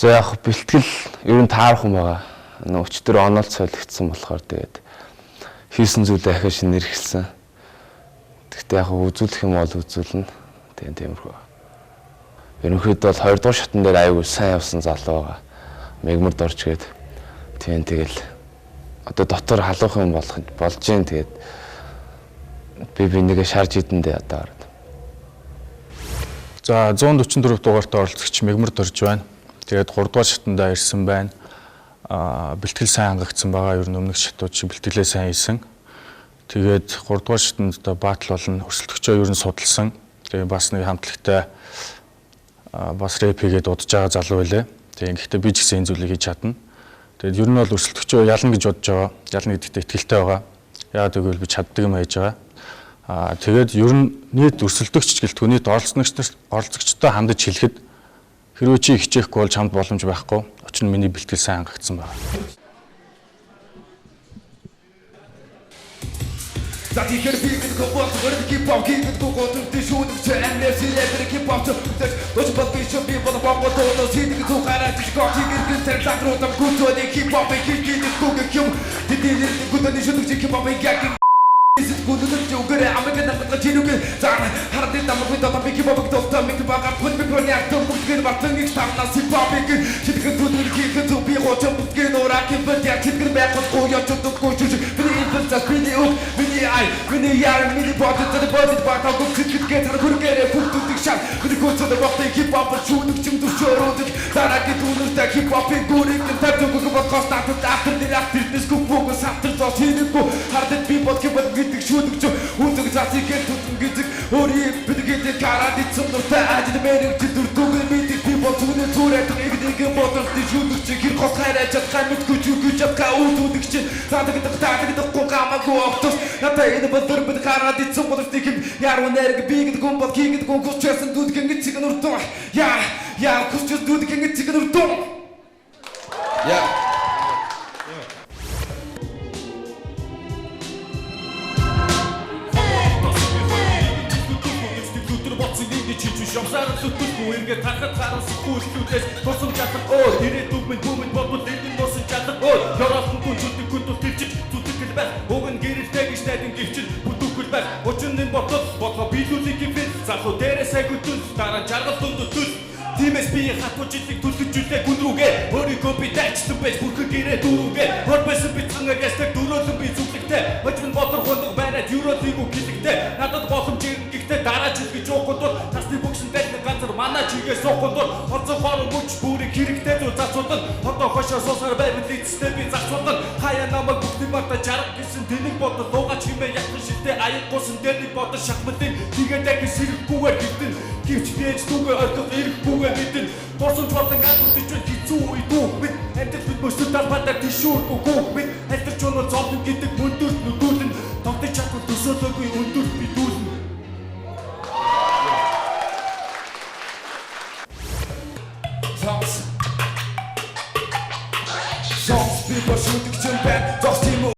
За яг бэлтгэл ер нь таарах юм байгаа. Өчтөр онолт солигдсон болохоор тэгээд хийсэн зүйлээ ахиж шинээр эхэлсэн. Тэгтээ яг үзүүлэх юм бол үзүүлнэ. Тэгээд тиймэрхүү. Ерөнхийдөө бол 2 дугаар шатн дээр аягүй сайн явсан залуу байгаа. Мегмөрд орчгээд тийм тэгэл одоо дотор халуух юм болж гин тэгээд би нэгэ шарж идэндээ одоо. За 144 дугаартай оролцогч Мегмөрд орж байна. Тэгээд 3 дугаар шатндаа ирсэн байна. Бэлтгэл сайн хангагдсан байгаа. Ер нь өмнөх шатууд шиг бэлтгэлээ сайн хийсэн. Тэгээд 3 дугаар шатнд баатал болно. Өрсөлдөгчөө ер нь судалсан. Тэгээд бас нэг хамтлагтай бас рэп хийгээд удаж байгаа залуу байлаа. Тэгээд гэхдээ би ч гэсэн энэ зүйлийг хийж чадна. Тэгээд ер нь бол өрсөлдөгчөө ялна гэж бодож байгаа. Ялна гэдэгт итгэлтэй байгаа. Яагаад гэвэл би чаддаг юм хийж байгаа. Тэгээд ер нь нийт өрсөлдөгч гэлтгүй нийт оролцогчтой хандаж хэлэхэд хэрвээ чи хичээхгүй бол чамд боломж байхгүй. Учир нь миний бэлтгэл сайн хангагдсан байна. За тэгэхээр би гэдэг гол гол хипхоп гэдэг гол төв шүүдэг чанар сэлбэр хипхоп төж бодож би бонгол тоо сидэг тухаараа тишгот гэдэг цэцэг руу там гүтөний хипхоп хийдэг гүг юм тэдний гүтөний шүүдэг хипхоп гэх Is good to do good? I'm gonna continue to hard in the movie that I'm making up to make the back up with me on that to get about the next time. Now, see, Bobby, she can do the kid to be hot up with Gino Rakin, but they can get back on all your to go to the infants as mini oak, mini eye, mini yard, mini bottle to the body back. I'll go to get her good get a put to the shop with the go to the rock. They keep up and shoot to show that I can do that keep up and good and time to go about cost after the after this go focus after the go hard people keep up. Шүүдэг ч үүдэг засыг гэдэг гэдэг өөрийн бидний гараад ицсэн дуртай ажил мэрэг дүрдүүг мэдээ би бодгоны зүрээд нэг бодолт шүүдэг чи хэр хот хайраа чадхаа мэдгүй ч үгүй чадхаа үүдүүдэг чи таадагдах гамаагүй октос надаа энэ бодор бид гараад ицсэн бодолтыг яруу нэрэг би гэдэг гомбол хийгээд гонкос чсэн дүүд гэнгэ чиг нүртөө яа кусч дүүд гэнгэ чиг нүртөө яа Шамсараа зүтгэхгүй ингээд тархад хараас хүллүүдээс тосон чадах оо ирээд үгмэн бодвол энэ носон чадах оо ярахын хүн зүтгэхгүй тул тэрчиж зүтгэл байх уг нь гэрэлтэй гэж найдан гівчил бүдүүхэл байх учир нь бодлоо биелүүлэх юм бэ залуу дээрээ сайн хөтөл дараа жаргал дундтөл Тиймээс би хатуучлыг төлөвлөжүүлээ гүн рүүгээ өөрийгөө би дайчсан байж бүрхэн гэрээ дүүрүүгээ хор байсан бицэн агастаг дөрөөлөн би зүглэгтэй очвол ботор гондог байраад юуролыг үгэлэгтэй надад боломж ингэхдээ дараа жил гэж уухгүй тул тасны бүгсэн дайны ганцар манай чигээ суухгүй тул орцон хоор мөч бүрийг хэрэгтэй зүйл зацуулдан одоо хошоо суусаар байвал эцэстээ би зацуулдан хаяа намайг бүгдийг мартаа жаргал гэсэн тэнэг бодол луугач хэмээ ятхан шилтэй аяггүйсэн дэрний бодол шахматын тэгээд яг сэрэггүйгээр гитэн гівч бийж түүгээ ордог ирэхгүй мэдэн борсон чуулган гадуудж хэцүү үе дүү бид амтд бид мөсөд талбайдаа тишүүргүй гүүх бид хальтар чоноо зовлон гэдэг мөндөрт нүдүүлэн тогтож чадвар төсөөлөөгүй өндөрт бидүүлэн Songs people shooting to back Dos team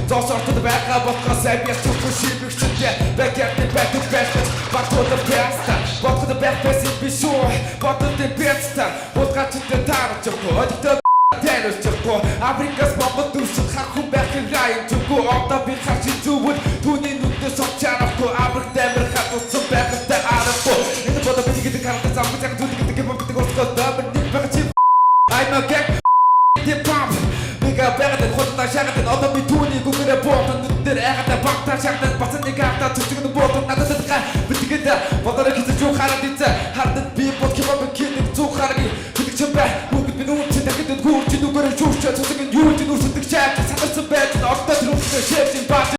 Dos orto the back up of Kasabia to push it to get back at the back to back to the best What to the back person be sure What to the best What got to the town to go the Tennis to go Africa's mama do some haku back and lying to go on the big hachi to wood to the song channel to Africa them have some back at the other in the bottom of the characters I'm going to the game of the ghost of the I'm a gag pump Бага бэгдэн хотна шагтан одоо би түүний гүгэрэ боотон нүдээр айхата багтаа шагтан бацны гартаа төчгөн боотон надад ха битгээд бодороо хийж юу хараад ийцэ хардад би подкима бикинг зүг харги битгч бай бүгд би нүд тэтгэд гүрч нүгэрэ чуурч төсгөн юу ч нүрсдэг чаг санарсан байт одоо түрүүсээ шэвчин бач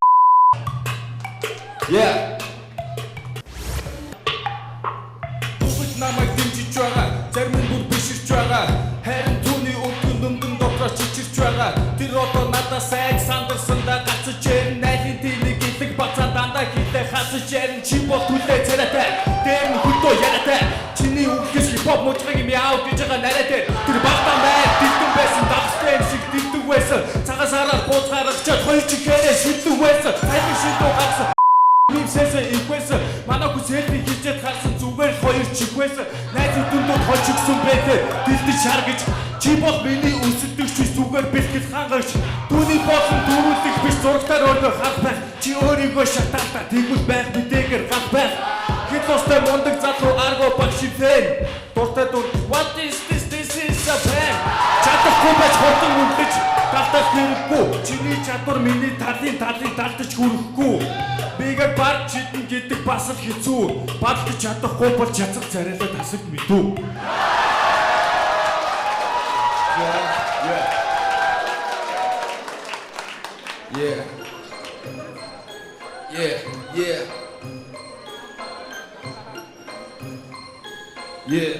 Yeah Бүгд намайг дэмжиж байгаа зарим нь бүр биширч байгаа харин түүний өмдөн дотроо чичирч байгаа тэр одоо надад сайн сандарсан да гацж ирэн найхын тэлэг итэг бацаа дандаа хилээ хасж ирэн чи бол түлээ царайтай дээр нь хөдөө яриатай чиний үгээс хипхоп мужиг юм яав гэж байгаа нарайтай тэр багтаа байр дэлгэн байсан давстай шиг дэлдэг байсан цагаасаараа бууцгаарч хоёр чихээрээ шилдэг байсан хайр шилдэг гарсан Мимсэсэ ихвэсэ манай хүсэлтийг хийжээд харсан зүгээр хоёр чих байсан найз өдөндөө хожигсон байтэ дэлдэж шаргаж чи бол миний өсөлтөгч зүгээр бэлтгэл хангаж түүний болсон дөрүүлэх биш зурагтаар өөрөө хав байх чи өөрийгөө шатаалтаа тэгвэл байх мэдээгээр гал байх хэд тостой мундаг залуу арго багшивэн дуртай дур what is this is a plan чадахгүй байж хотон үлдэж талтах хэрэггүй чиний чадвар миний талын талтаж хүрэхгүй Бигээр баг чидэн гэдэг бас л хэцүү. Бадлаж чадахгүй бол чацах царайлаа тасаг мэдүү. Yeah.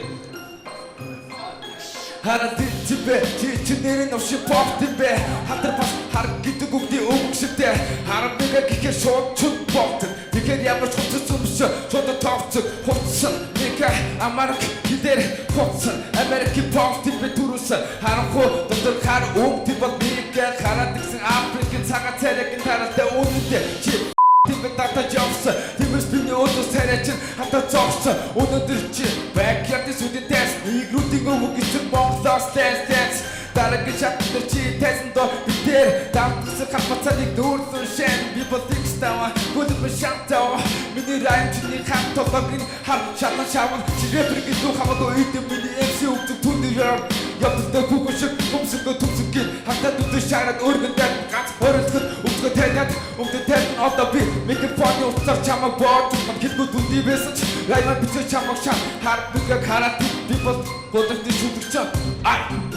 하나 뒷집에 뒤집내는 없이 법집에 하들 파스 하루 기도 국디 우국십대 하람비가 기계 쇼춘 법든 니게 야물 쇼춘 숨쉬어 쇼도 턱즉 호천 니가 아마르 기대를 호천 아메리키 법집에 두루선 하나코 돈들 가루 웅디법 니가 가라 득승 아프리칸 사가 테레긴 하나 때 오는데 집 팀에 따뜻하지 없어 팀을 스피니 옷도 세레진 한타 적서 오늘 들지 백기한테 수디 댄스 이 루팅을 우기증 멍서 스탠스 다르게 잡듯이 대신 더 비틀 다음 뜻을 갚아차니 노을순 쉔 비버 틱스타와 고집은 샹타와 미니라인 진이 한턱 넘긴 하루 샷나 샤원 집에 브리기도 하고도 이때 미니 MC 욱죽 투니얼 옆에서 구구식 꼼수고 툭숙긴 한타 두두 샤란 오르근 댄 같이 어렸을 욱죽은 태냐 욱죽 태는 없다 비 Make it funny 없어 참아 버 좀만 길고 두디 베서 라이만 비춰 참아 샤 하루 누가 가라 비버 보던 뒤 주득점 아이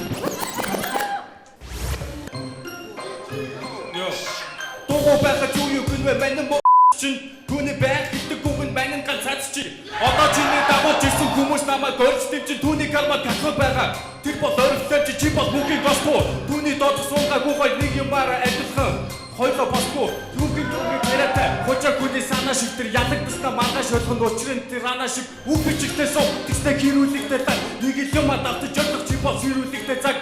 Дуугүй байхад юу юу гэнвэ мань мо чин түүний байг гэдэг үг нь мань ганцаач чи одоо чиний дагуулж ирсэн хүмүүс намайг горч дэвчин түүний карма татах байгаа тэр бол оролцоо чи бол бүхий госбо түүний доод суугаагүй хой нэг юмараа адилхан хойлоо босгүй түүний яриатай хочаа хүний санаа шиг тэр ялагдсна маргааш ойлгох нь учрын тэр рана шиг үг бичигтэй суу тэгснэ хэрүүлэгтэй та нэг юм адавтаж явах чи бол хэрүүлэгтэй цаг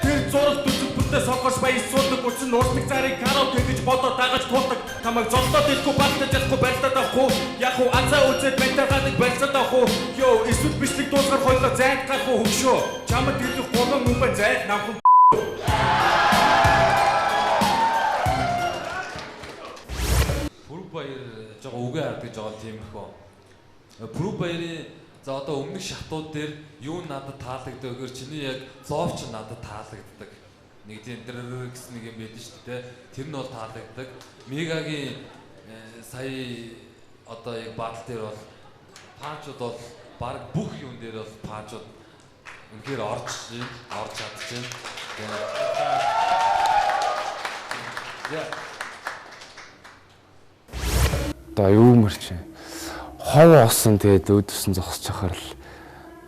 тэр зураг дүнсэг бүтээ сонгож баяр суудаг учраас нуурдаг царыг караоке гэж бодоод дагаж туулдаг тамайг золдоод илгүй багтаж ялахгүй барьтаад авахгүй яг уу азаа үзээд байтагааныг барьцаад авахгүй ёо эсвэл бичлэг дуусгаар хойлоо зайд гарахгүй хөгшөө чамд хэлэх гурван хүн бай зайд намхан Бүрэг баяр жоо үгээ хардаж байгаа тийм хөө. Бүрэг баярын за одоо өмнөх шатууд дээр юу надад таалагддаг гэхээр чиний яг зоовч надад таалагддаг. Нэг тийм дэр гэсэн нэг юм байдаг шүү дээ. Тэр нь бол таалагддаг. Мегагийн сая одоо яг батал дээр бол панчууд бол баг бүх юм дээр бол панчууд үнэхээр орж чадчихээн. Одоо юу мөрч хов осон тэгээд өөдсөн зогсож ахаар л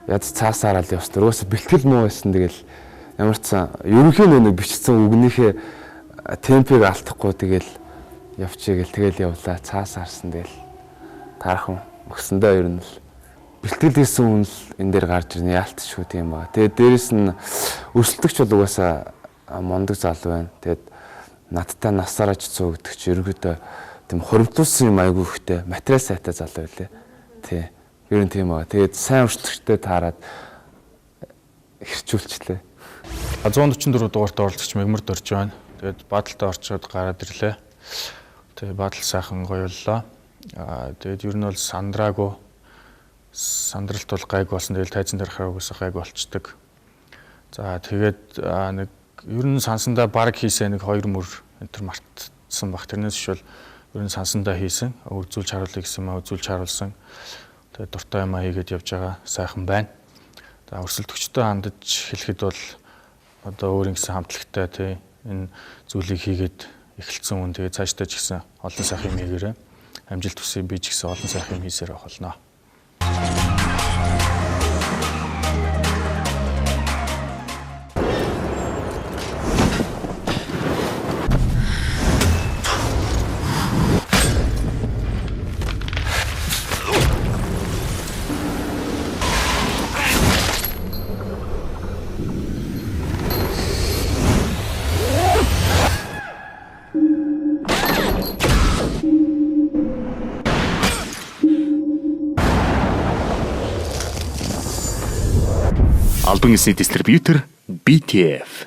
яд цаасаараа л явсан. Өөрөөсө бэлтгэл муу байсан тэгэл ямар ч сан ерөнхийн нэг бичсэн үгнийхээ темпийг алдахгүй тэгэл явчихъя тэгэл явлаа. Цаас харсан тэгэл таархан өгсөндөө ер нь л бэлтгэл хийсэн хүн л энэ дээр гарч ирнэ яалтчгүй тийм ба. Тэгээд дээрэс нь өрсөлдөгч бол угаасаа мундаг залуу байна. Тэгээд надтай насаараа ч цугддаг чи ерөнхийдөө тийм хоригдуулсан юм айгүй ихтэй материал сайтай залуу байлээ. Тий. Ер нь тийм аа. Тэгээд сайн өрсөлдөгчтэй таарад хэрчүүлчлээ. 144 дугаарт оролцогч Мегмард орж байна. Тэгээд бааталтаа орчоод гараад ирлээ. Тэгээд баатал сайхан гоёллоо. Тэгээд ер нь бол сандралт бол гайг болсон. Тэгээд тайзан дээр хараагаас гайг болцдог. За тэгээд нэг ер нь сансандаа баг хийсэ нэг 2 мөр энэ төр мартсан баг. Тэрнээс шүүл ер нь сансандаа хийсэн. Үзүүлж харуулъя гэсэн юм үзүүлж харуулсан. Тэгээд дуртай юм хийгээд явж байгаа сайхан байна. За өрсөлдөгчтэй хандаж хэлэхэд бол одоо өөр ингэсэн хамтлагтай тий энэ зүйлийг хийгээд эхэлсэн хүн тэгээд цаашдаа ч гэсэн олон сайхан юм хийгээрэй. Амжилт хүсье би ч гэсэн олон сайхан юм хийсээр авах болно. Албан ёсны дистрибьютор BTF.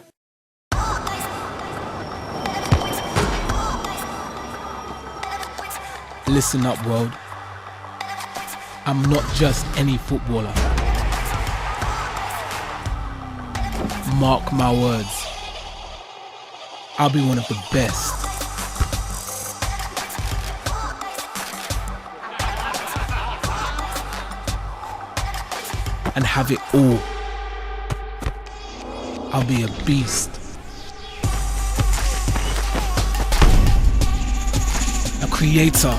Listen up, world. I'm not just any footballer. Mark my words. I'll be one of the best. And have it all. I'll be a beast. A creator.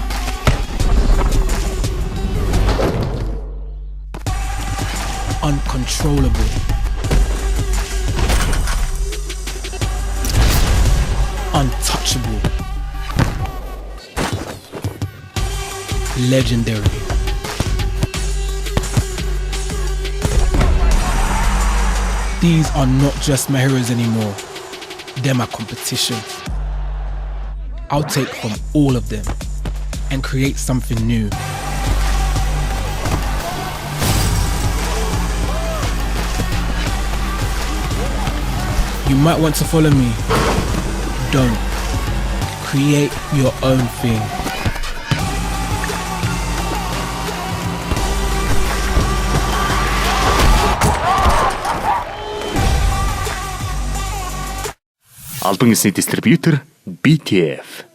Uncontrollable. untouchable, legendary. These are not just my heroes anymore, they're my competition. I'll take from all of them and create something new. You might want to follow me. Don't. Create your own thing. Албан ёсны дистрибьютор BTF.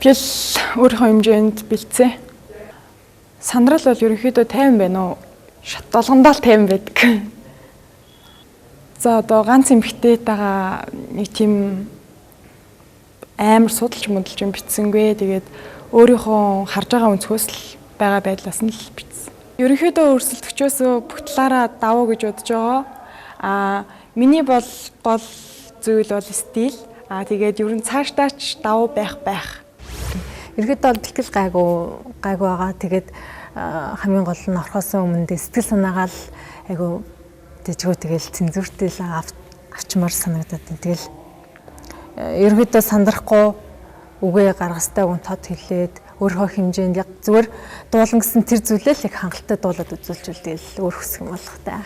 Бэлтгэл өөрийнхөө хэмжээнд бэлдсэн. Сандрал бол ерөнхийдөө 50 байна уу? Шат болгондоо л 50 байдаг. За одоо ганц эмхтэйтэйгээ нэг тийм амар судалж модалж юм битсэнгүй. Тэгээд өөрийнхөө харж байгаа өнцгөөс л байгаа байдлаас нь л битсэн. Ерөнхийдөө өрсөлдөгчөөс бүх талаараа давуу гэж бодож байгаа. Миний бол гол зүйл бол стил. Тэгээд ер нь цаашдаач давуу байх. Ерөнхийдөө бол бэлтгэл гайгүй байгаа. Тэгээд хамгийн гол нь орхоос өмнө сэтгэл санаагаа л айгу дэжгүү тэгэл цензуртэй л авчмаар санагдаад байна. Тэгэл ерөнхийдөө сандрахгүй үгээ гаргастай тод хэлээд өөрийнхөө хэмжээнд яг зүгээр дуулан гэсэн тэр зүйлээ л их хангалттай дуулаад үзүүлчихвэл тэгэл өөр хүсэх юм болох та.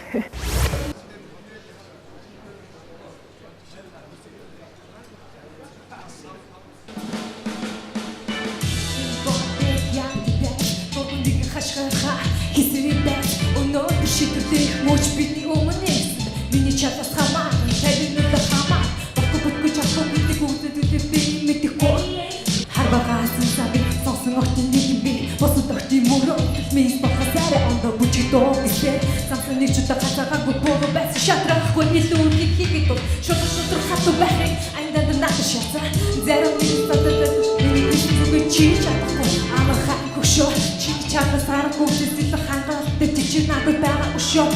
Мөч бидний өмнө миний чадвар хамаа тавинууд хамаа бүгд чамд бидний бүгд би мэдэхгүй харбагаас саби сонсон огтны би босод огтны мөрөө минь бахасаар ондо бүчидоо гэсэн самсан нэг чута хатагаа бүгд бас шатрахгүй илүү хийгээд шот хату бахи андад нат шатра зэро миний бүгд чи чадахгүй амархан хөшөө чи чадвар сарахгүй зүйл хангалт Тэчи нагой байгаа өшөө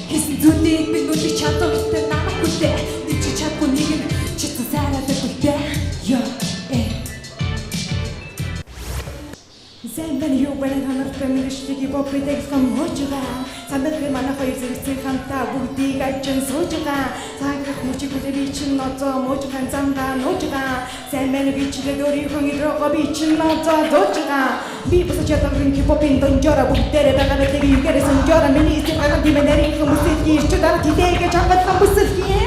хийсэн зүйлийг би нүдий чадвартай намайг үтээ Тэчи чадгүй нэг нь чист зараад үтээ Зэнбэн юу бэрэн хамар фэмилиштиги бопэдэг сан хожгаа Сандалгүй манай хоёр зэрэгцэн хамтаа бүгдийг ажин суужгаа Цаграх мөчиг үлэри чин ноцоо мөчгэн замдаа нуужгаа Зэнбэн бичлээ өөрийнхөө идрогоо би чин ноцоо зуужгаа Би босож ядагрын хипопин донжора бүгдээрээ байгаа нэг юугээрээ сонжора миний эсрэг байгаа тийм нэрийн хүмүүсийг ирч дараа тийгээ чамд хамбусэлхий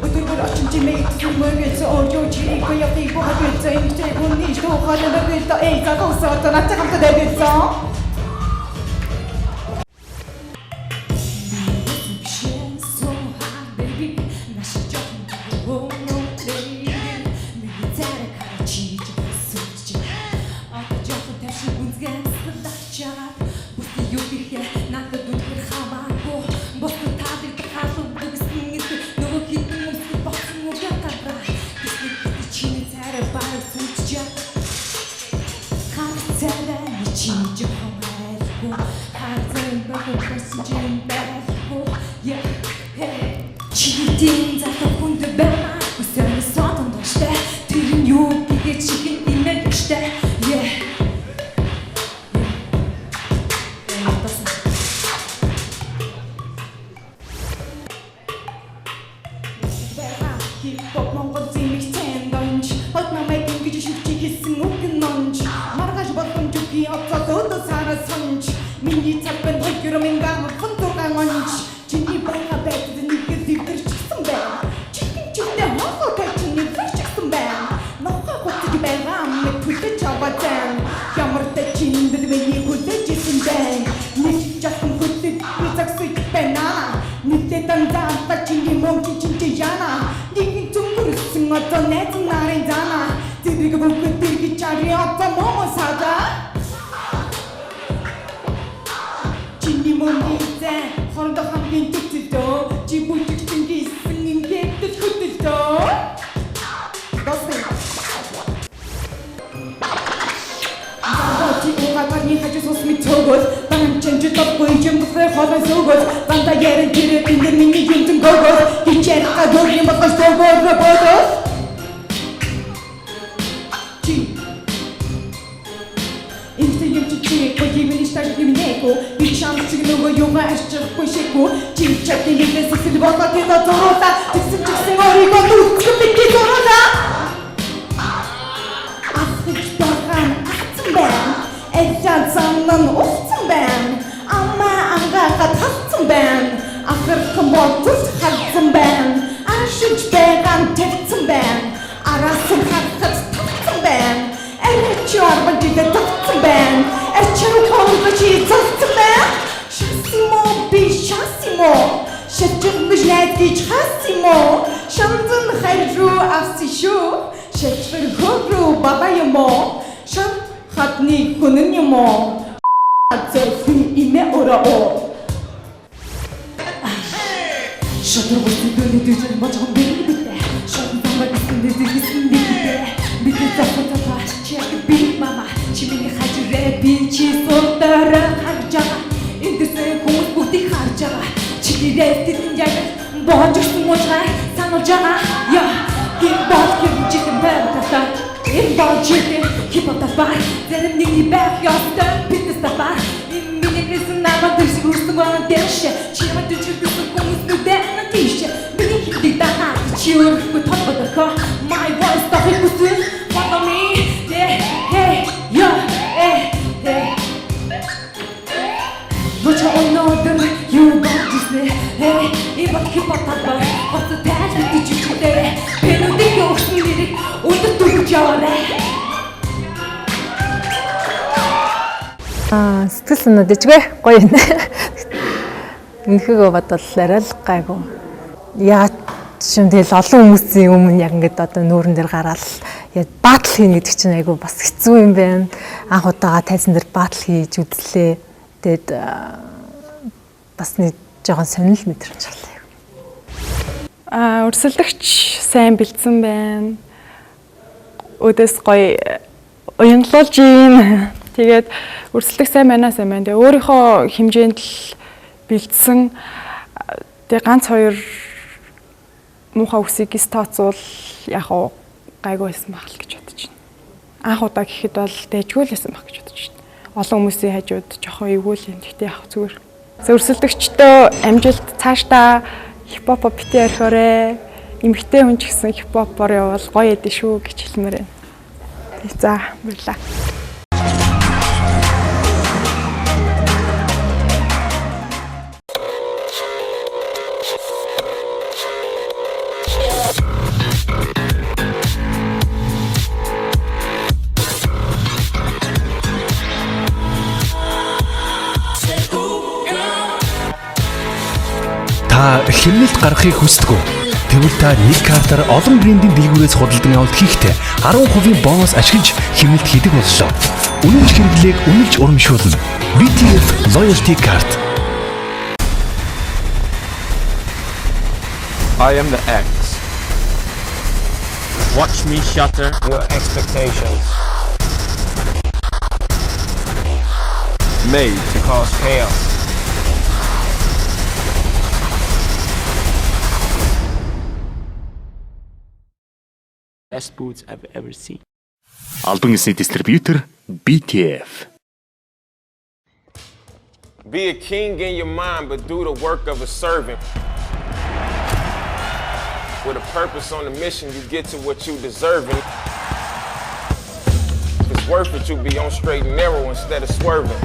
Өдөргөр очим чимээ мөгөөс оржоо чирий гоёхи бохот зэймтэй хүнний шүү хаалаа бэлдэ эй загоосоо танаач хамт дэвсэн Чидин зато хүнд байна үсэм сотон доштэй тэр нь юу гэж чихэн имэн гэжтэй Хип-хоп монгол зэмэгцэн донж хот намайг ингэж шүвчи хийсэн үгэн нонж маргаж болон жүги оцоо дөөдө сараа сонж миний цаг бэн хойгэр минь гам фунтуга танганч чиний байга байдаг нэг зэвдэрчсэн байна. Чихтэй хоо тачны зэвдэрчсэн байна. Нохоо гоцг байгаа мэт хүлээж аваад ямар ч чинд миний хүлээж исэн байна. Нэг жахан хүлээж загсыг байна. Нийтэд дандаа чиний мөнгө чинь яана. Нэг зүнгэрсэн одоо найз нарын зана. Зэрэг бүгд тэрэг чари одоо момосада. Чиний мөнгө хоорондоо хамгийн төвчдөө чи бүжигчин гисэн ингээд хөдөлтөө. Ни хочу смитогос, там ченчи топой, чем быстрее хода согос, там та ярен тире пиндер мини юнтен гогос, кичер кадори махаш тогос работос. Чи. Инте юмчи чи, кои мини штаг гимнеко, бичам сигнова юга ашчер пошеко, чи чати миге сисил бота кета торота, тиксим тиксим ориго тут, скупики торота. Африк баган, ацмбен. Эцэн санан уцсан байна. Амаа ангаахад хатсан байна. Ахирхан бодос хатсан байна. Ашиж байгаа тавьсан байна. Араасан хатсан тавьсан байна. Эрчүү арбаджид тавьсан байна. Эрчүү колбочи тавьсан байна. Шасимо би шасимо. Шачгмж найдгийж хасимо. Шамдан хайруу авси шүү. Шачвэр хөрөө баба юмо. Шам хатны хүнэн юм уу? Зэфи имэ ороо. Шатар бүтэдүний дэжин бачхан бэлбэтэ. Шатан тамагсын дэжин дэжин. Бидээ цафтаа чек би мама. Чимэний хажирэ би чи сотара харжаа. Эндээсээ хүмүүс бүгдийг харжаа. Чигээрээ тэдэн яг боожсон мужаа сануулж байгаа. Яа, гин бат гин бэлтаа. In budget, keep up the fight. Then I'm nearly back, you're stuck, pick this up. In minutes, and I'm a dish, who's the one dash. She went to choose the coolest new dad and a t-shirt. Mini did that night, chill with top of the car. My voice started to soon. Follow me, yeah, hey, yeah, hey, hey. But you all know that you got this, hey, if I keep up the fight, what's the task with the chicken there? Pero de yo, mire. Сэтгэл санаа дэжгээ гоё юм. Энэхийгөө бодвол арай л гайгүй. Яа чим тэгэл олон хүмүүсийн өмнө яг ингээд одоо нүүрэн дээр гараад яг баатал хийнэ гэдэг чинь айгүй бас хэцүү юм байна. Анх удаага тайзан дээр баатал хийж үзлээ. Тэгэд бас нэг жоохон сонирхол мэдрэмж чарлаа. Өрсөлдөгч сайн бэлдсэн байна. Өдөөс гоё уянгалуулж юм. Тэгээд өрсөлдөх сайн байна. Тэгээ өөрийнхөө хэмжээнд л бэлдсэн. Тэгээ ганц хоёр муухай үсийг тооцвол яг уу гайгүй байсан байх л гэж бодож байна. Анх удаа гэхэд бол дэжгүй л байсан байх гэж бодож байна. Олон хүмүүсийн хажууд жоохон эвгүй л юм. Гэхдээ яг зүгээр. Өрсөлдөгчдөө амжилт цаашдаа хипхоп битээ орхиорой. Эмэгтэй хүн ч гэсэн хипхопоор явбал гоё эдэн шүү гэж хэлмээр байна. За, баярлалаа. Та хэмнэлт гаргахыг хүсдэг үү? Тэгвэл та нэг картаар олон брендийн дэлгүүрээс худалдан авалт хийхдээ 10% бонус ашиглаж хэмнэлт хийдэг боллоо. Үнэмш хэрэглээг үнэлж урамшуулна. BTF Loyalty Card. I am the X. Watch me shatter your expectations. Made to cause chaos. Best boots I've ever seen. Албан ёсны дистрибьютор BTF. Be a king in your mind, but do the work of a servant. With a purpose on the mission, you get to what you deserving. If it's worth it, you be on straight and narrow instead of swerving.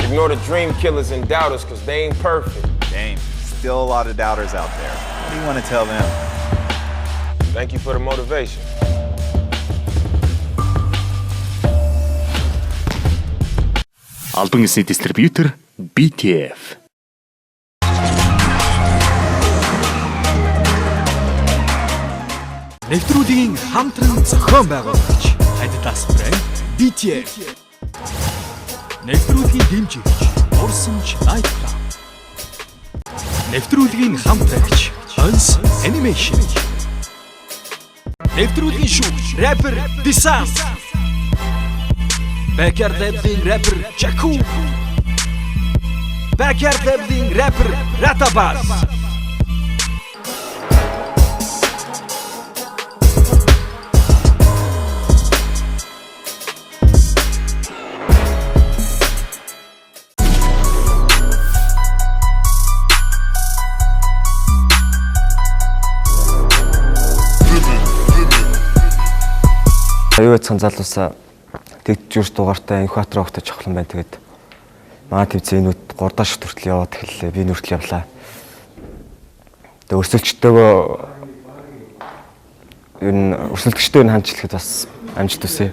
Ignore the dream killers and doubters, cause they ain't perfect. Dame, still a lot of doubters out there. What do you want to tell them? Thank you for the motivation. Албан ёсны дистрибьютор BTF. Нэвтрүүлгийн хамтран зохион байгуулагч Adidas брэнд BTF. Нэвтрүүлгийн дэмжигч Орсонч Night Club. Нэвтрүүлгийн хамтрагч Ons Animation. Нэвтрүүлгийн шүүгч рэпер Disan. Backyard Labs-ийн рэпер Chaku. Backyard Labs-ийн рэпер Ratabas. Аюу яцхан залуусаа тэгж дугаартай Инхбаатар хогтож авахлан байна. Тэгээд маа твцэнүүд 3 дааш хүртэл яваад эхэллээ. Би нүртэл явлаа. Тэгээд өрсөлдөгчтэйгөө өрсөлдөгчтэй хандж хэлэхэд бас амжилт төсөө.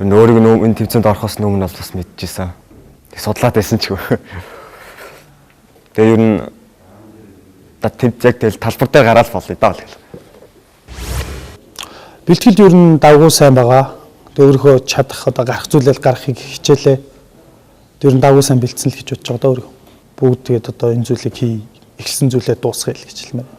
Өөрийг энэ твцэнд орохоос өмнө бол бас мэдчихсэн. Тэг судлаад байсан ч гоо. Тэгээд ер нь тэнд яг тэл талбар дээр гараад болъё даа л гэл. Бэлтгэлд ер нь давгүй сайн байгаа. Өөрийнхөө чадах одоо гарах зүйлэл гарахыг хичээлээ. Ер нь давгүй сайн бэлдсэн л гэж бодож байгаа даа. Бүгд тэгээд одоо энэ зүйлийг эхэлсэн зүйлээ дуусгая л гэж хэлмээр.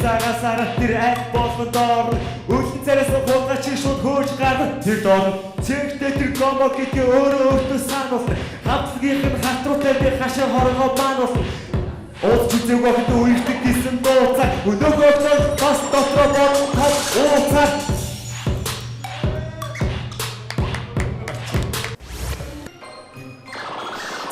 Цагаас арга тэр айх болгон доор үлдэн царайсан хулгайч шууд хөөж гарна тэр доор Цэгтэй тэр гомо гэдэг өөрөө өөртөө санал. Хамтлагийнх нь хатруултай би хашаа хоргоо манал. Ууц зүг огт үердэг гэсэн дууцаа. Өнөөгөө ч бас дотроо борон тав ууцаа.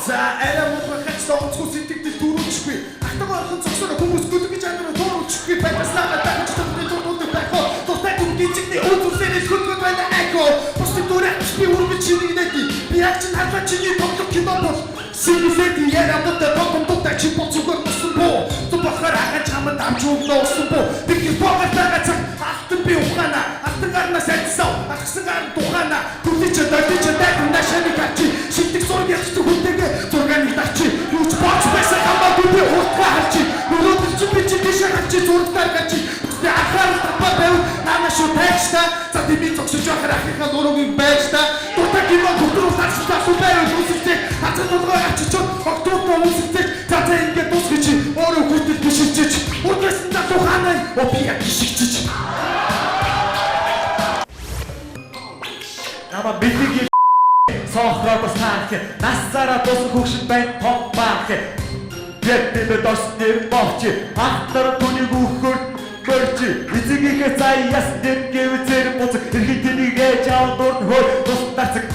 За арай мухач тооцгүй сэтгэл төрүүлчихгүй. Ахтайгаа орхон цогсороо хүмүүс гүлэг гэж андруу төрүүлчихгүй. Байгаснаа тагч төрүүлдэг байхоо. Тустай гүнжигний өөдрөөс хөдөлгөөн байна эко. Бусдын дөрөвч би үргэлж чиний дэти. Би яг чинь харлаа чиний тоглох кино бол. Синисэти ярадтай томтомтой чи боцгоор болсон боо. Тубахаар хаач хамт амч өгнөөсөн боо. Тэгэх боогоотаа цаг ахтан би ухаана. Ахтангарнаас айдсаа. Ахсангаар тухаана. Түлэж дай нашаны гачи. Шилдэг зураг ячдаг хүнтэйгээ зургааны тачи. Юуч боц байсан хамаагүй би уутгаа харчи. Нөгөөдөр чи би чи тийш харчи зурагтаар гачи. Би ахаар тапаа нана шуу тайчта. За би зогсож байхаар ахихаа нуруугийн байжта. Дутаа гинөө дотроо тасчлаа байв үсэлтэй. Хацаа толгой ачиж октоодоо үсэлтэй. За ингээд тусгич өөрөө хүртэл бишиж. Үргэлжлэн тухаанаа опиа гიშгчиж. Ама бэлэг сохроо бас таах. Насаараа тус хөгшин байн том баах. Гэтэл досны бохч ахтар түүнийг өгөхөр бөрч эцгийнхээ заяас нэгэв зэр буцаг эрхэтнийгээ жаав дурд хөө тус тацэг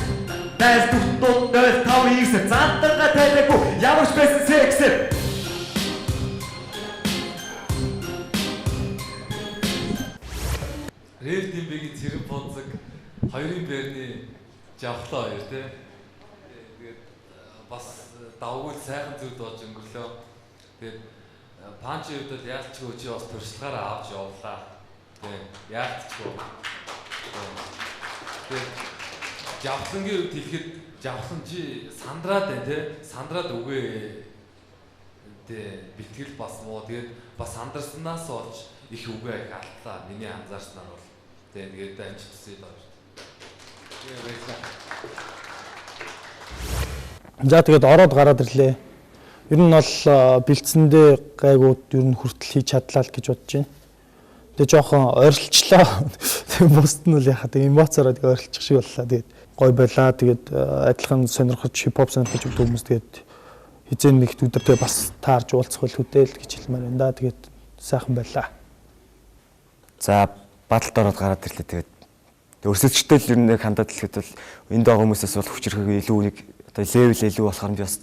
дайс тутууд дэс тав ийс цантарга тавиагүй ямар ч байсан секс Рэв Димбигийн цэрэг бонцог хоёрын байрны жавхлаа хоёр тий. Тэгээд бас давгүй сайхан зүйл болж өнгөрлөө. Тэгээд панчын хувьд яалтчгүй чи бас туршлагаараа авч явлаа. Тэгээд яалтчгүй. Тэгээд жавхлангийн хувьд хэлэхэд жавхлан чи сандраад байна тий. Сандраад үгүй. Тэгээд бэлтгэл бас муу. Тэгээд бас сандарснаас олж их үгүй алтлаа. Миний анзаарснаар бол тэгээд амжилт хүсье даа. За тэгээд ороод гараад ирлээ. Ер нь бол бэлдсэндээ гайгууд ер нь хүртэл хийж чадлаа л гэж бодож байна. Тэгээ жоохон ойрлцлоо. Тэгээ бусд нь бол яхаа тэгээ эмоцороо тэгээ ойрлчих шиг боллаа. Тэгээд гой байлаа. Тэгээд адилхан сонирхож хипхоп сонирхож өгдөг хүмүүс тэгээд хизээ нэгт өдөр тэгээ бас таарж уулзах хөл хөдөөл гэж хэлмээр байна да. Тэгээд сайхан байлаа. За бадалд ороод гараад ирлээ. Тэгээд өрсөлдөлтөй л ер нь хандаад хэлэхэд бол энд байгаа хүмүүсээс бол хүчрэх илүү нэг одоо левел илүү болохоор би бас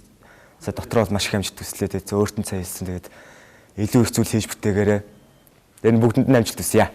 дотроо маш их амжилт төслөө. Тэгээд өөртөө цаа хэлсэн. Тэгээд илүү их зүйл хийж бүтээгээрээ энэ бүгдэнд нь амжилт хүсье.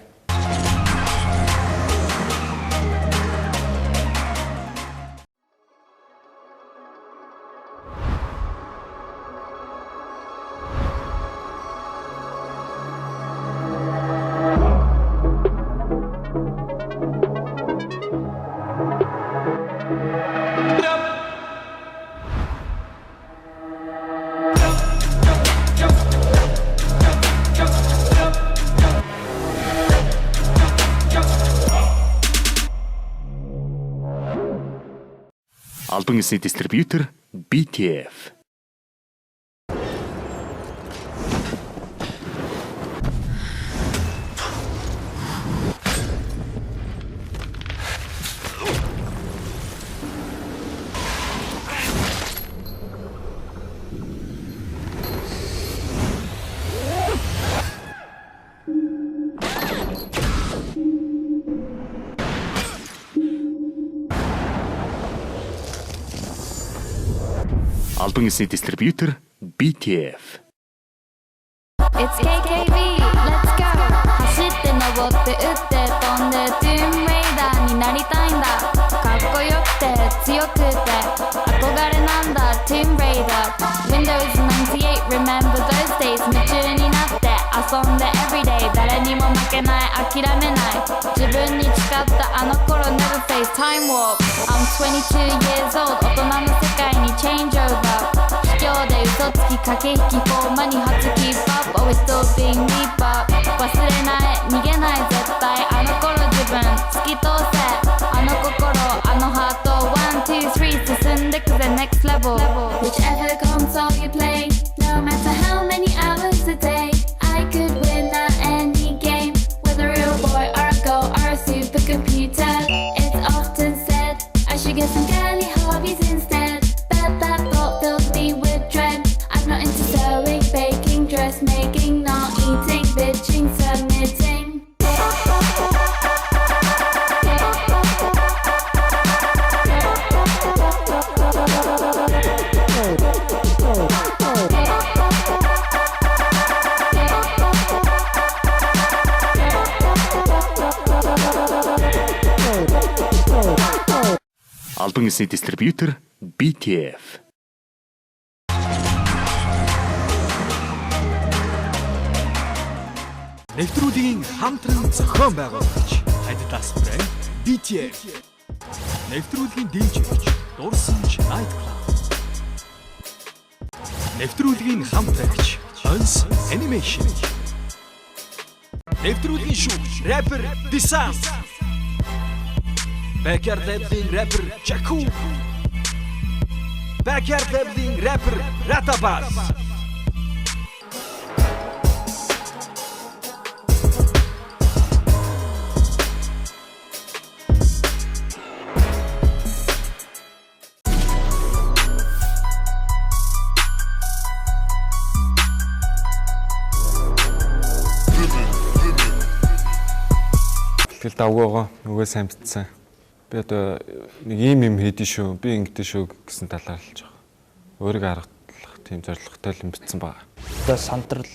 Албан ёсны дистрибьютор BTF. Албан ёсны дистрибьютор BTF. It's KKV, let's go. 走って登って打って飛んでトゥームレイダーになりたいんだ。かっこよくて強くて憧れなんだ。トゥームレイダー Windows 98 Remember those days 夢中になって遊んで Everyday 誰にも負けない諦めない自分に誓ったあの頃 Never face time warp I'm 22 years old 大人の世界に change over 卑怯で嘘つき駆け引きフォーマに初キープアップ Always still being me up 忘れない逃げない絶対あの頃自分突き通せあの心あのハート1、2、3進んでくぜ next level Whichever console you play No matter how many hours a day I could win at any game Whether a real boy or a girl or a supercomputer It's often said Албан ёсны дистрибьютор BTF. Нэвтрүүлгийн хамтран зохион байгуулагч Adidas брэнд BTF. Нэвтрүүлгийн дижигч Дурсамж Night Club. Нэвтрүүлгийн хамтрагч Ons Animation. Нэвтрүүлгийн шүүгч рэпер Disan. Backyard Labs-ийн рэпер Jaku. Backyard Labs-ийн рэпер Ratabas. Тэгэл давгоогоо нөгөө сайн битсэн. Би одоо нэг юм хийдэж шүү. Би ингэдэж шүү гэсэн талаар л жоо. Өөрийгөө харгалах тийм зорилготой юм битсэн байгаа. Одоо сандрал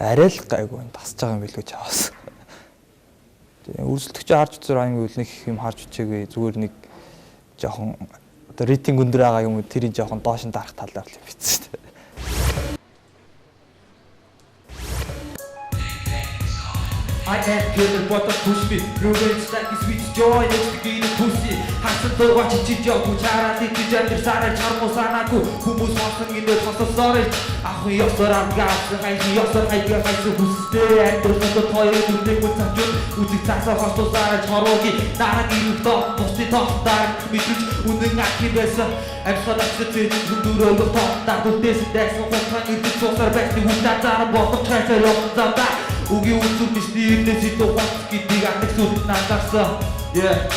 арай л гайгүй тасж байгаа юм билүү чаавас. Тэгээ үргэлжлэгч харж үзэр англи үл нэг юм харж үзээгүй зүгээр нэг жоохон одоо рейтинг өндөр байгаа юм уу тэрийг жоохон доош нь дарах талаар л битсэн шүү дээ. I am feeling what the push me. Revenge like a sweet joy next to get a pussy. Хасан дуугаа чичиж явгүй чараад идэж амир сарай чармуу санаагүй хүмүүс болсон гэдэг сонсосоор ахын ёсоор амгаасан хайх ёсоор хайгаа хайсан хүстэй амьдралд хоёр нүдний хүнцэж үзэг цаасаа хостосаар чороогийн дараагийн юуто бусдын тоохтаар мэдвч үнэн ахи байсан амьсгалахтэй зүрөөлөг тоохтаар бүтээсэн дайсан хугацаанд идэж суусаар байсан хүнтэй заран болох цайсаа явцаадаа Уги үзүр дистирнэ сито хатки дигатек сут натарса. Yeah.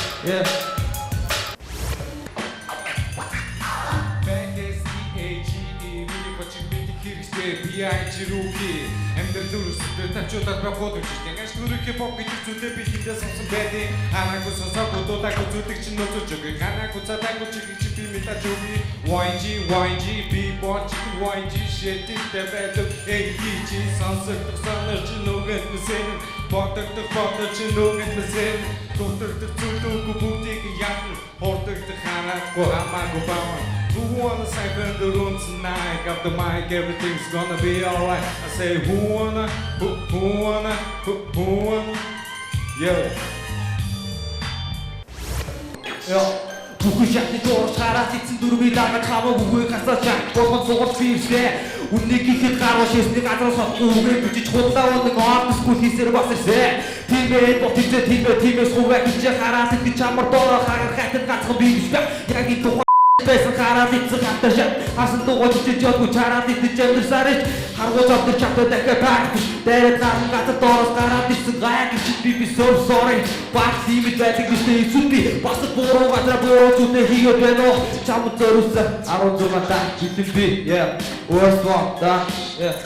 Биайчируки эмдэрдүрсдэ тачуудад баход үчтэй гашгүрхи поп гэж зүтэ би хиндэ сонсон бэдэ ханаагүй сонсоогүй дуудаагүй зүтэг чинь нөцөж өгөө ханаагүй цатаагүй чиг чи би мета чуби YG би бот YG shit is the better AG сонсох сонор чи нүгэн мэсэн ботог чи нүгэн мэсэн тутдаг зүтүүг бүгдийг яг хордог ханаагүй хамаагүй баа Who wanna siphon the room tonight? Got the mic, everything's gonna be alright. I say, who wanna? Yo. Бүхий шатны дуурч хараад ицэн дөрвий дагаад хамаа бүхий гасаа шат болгон сугал фирсээ Үннийг ихэд гаруу шээсний газар сотгүй үгээр бичиж худлаа нэг офисгүй хийсээр бас ирсээ Тиймээ ботижээ тиймээс хуваа хийжээ хараад ицэн чамар доороо хараад хатад гацхан бийж ба Яг и тухай Байсан хараад ицэн хатар шат Хасан дугой чичиж явгүй чараад идэж амьдрсарч Харгууз авдаг чатаа дахиад баах Дээрээ наран газар доороос гараад ицэн гаяг ичид би so sorry Баах тиймэд байдаг биштэй эцүүти Бас буруу газар буруу зүтээ хийгээд байна уу Чам зөрүүлсэн 16 та житэн би Yeah Worst one да Yeah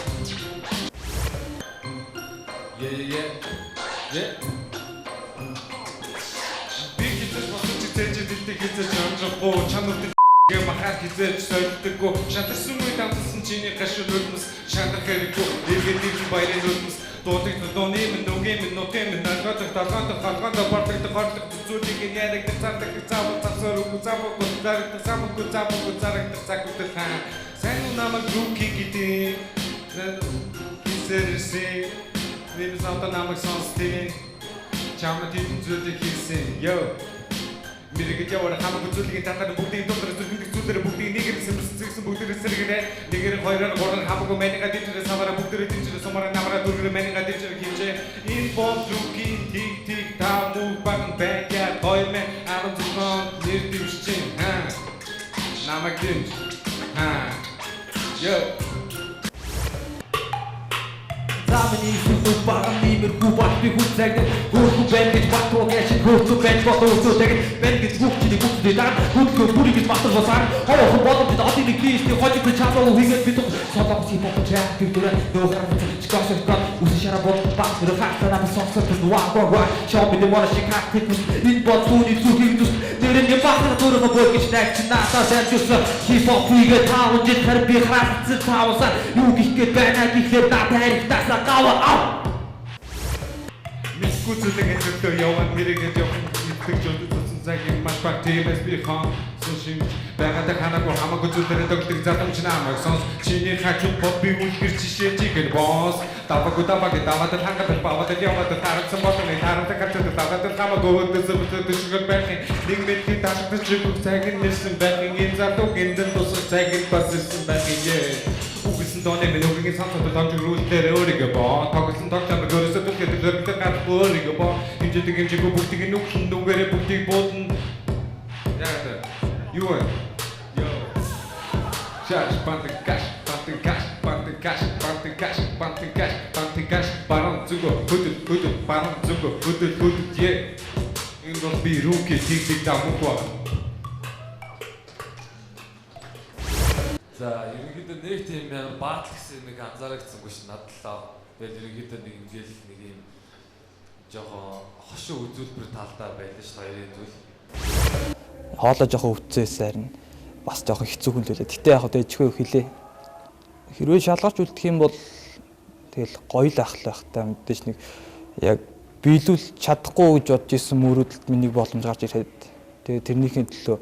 Big hits болсон чи тэжэдэлтэй хийцэж амжахгүй чанарт махаар хизээж сольдоггүй шатарсан үе дамтсан чиний гашуун үлмэс шандар хэрэггүй эргээд ирсэн баярын үлмэс дуудыг дууны минь нүгийн минь нутгийн минь наргатах даргаатах халгаатах бартах хорлох зүзүүдийг яриад цаатах цаавал цавсаар үгүй цаавал дараг цаавал зараг цаакууд хаан сайн намайг рүүки гэдэг хизээрсэн вимс авто намайг сонсдیں чамд тийм зүйлийг хийсэн ёо Мэрэгэж яваар хамаагүй зүйлийн татаад бүгдийн дотор зүрхний зүйлээр бүгдийг нэгээр сэмсэгсэн бүгдээр сэргэнэ нэгээр хоёроор гурван хамаагүй манайга дижээ самара бүгдээр дижээ сумара намара дүргээр манайга дижээ хийжээ ин бот рүүки тик та муу баган бэкяд хоёр мэн арам зүгэн нэр дэвшчин намайг дэмж ёо Замени сүнс баган нэмэр губат би хүсэгдэн Хөрхүү бэн гэж батруу гэшин хөрхүү бэн ботоосоо тэгэн Бэн гэж бүгчиний бүгчиний дан Хөрхүү бүрий гэж батар босаар Хоохон болон бид одын нэг листийн хожиг гэж чамлаа хийгээд бид Солонгос хипхоп трап гэрдурэ Нөөхөр чикасэр гот Үсэн шара бот бат Нөрө хахтаа надад сонсох гэж ваа Show me the water she can't take us In бот түүний зүхийг зүс Нэрэн юм бахар дөрөв бөлгөж найч наасаа сэнчүсэн Хипхоп хийгээд тааван жил хэр би храацсан таавасаа Юу гих гээд байна гэхлээр та тарихтаасаа Гава ав. Мискүүцэлэг энэ төр яваад мэрэгэж явах гэдэг жолдсон цагийн маш баг тиймээс би хон сушин байгаад ханаагүй хамаагүй зүйлээр догтлог задамж намайг сонс чиний хажууд бод би үлгэр жишээ чигээр босс даваг даваад хангаад баваад яваад тарахсан болны тарамтай хацад даваад хамаагүй өдөөсөө төшгөл байх нэг мэдээ тааштай чиг цагийн нэрсэн байх энэ задуу гиндэн тусах цагийн бас ирсэн байх юм Угсэн дооны минь үгийн сонсоод дамжуулт дээр өөрийгөө боо тогсон тогтмол görөөсөө түлхээд зөрөгтэй гарах өөрийгөө боо хэмжээдэг хэмжээгүй бүгдийг нүгэн дүнгээр бүгдийг буудна яагаад юу вэ Шаш пантикаш барон зүгөө барон зүгөө е энэ бол би рүүки тиг дамуугаа За ерөнхийдөө нэг тийм амар баатал гэсэн нэг анзаарагдсангүй ш надлаа. Тэгэл ерөнхийдөө нэг ингээл нэг юм жоохон хошин үзүүлбэр талдаа байлаа ш хоёрын зүйл. Хоолоо жоохон өвдсөөс харин бас жоохон хэцүү хүн л үлээ. Гэтэ яг дэжгүй хэлээ. Хэрвээ шалгарч үлдэх юм бол тэгэл гоё л ах л байх та мэдээж нэг яг биелүүл чадахгүй гэж бодож исэн мөрөөдөлд миний боломж гарч ирээд тэгээ тэрнийхээ төлөө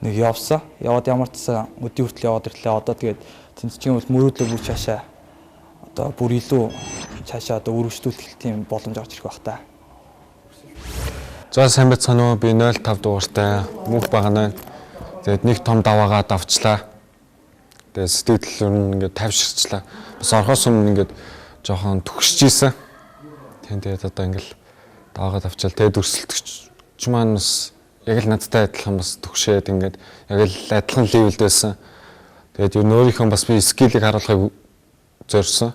нэг явсан. Яваад ямар ч сан өдний хүртэл яваад ирлээ. Одоо тэгээд тэнцгийн бол мөрөөдлөө бүр цаашаа одоо бүр илүү цаашаа одоо үргэлжлүүлэх тийм боломж авч ирэх бах та. За сайн байцгаана уу? Би 05 дугаартай мөнх багнаа. Тэгээд нэг том даваагаа давчлаа. Тэгээд сэтгэл нь ингээд тавьширчлаа. Бас орхоос өмнө ингээд жоохон төгсөж ийсэн. Тэгээд одоо ингээд даваагаа давчаал. Тэгээд өрсөлдөгч маань бас яг л надтай адилхан бас төгшөөд ингээд яг л адилхан левелд байсан. Тэгээд юу өөрийнхөө бас би скиллийг харуулахыг зорьсон.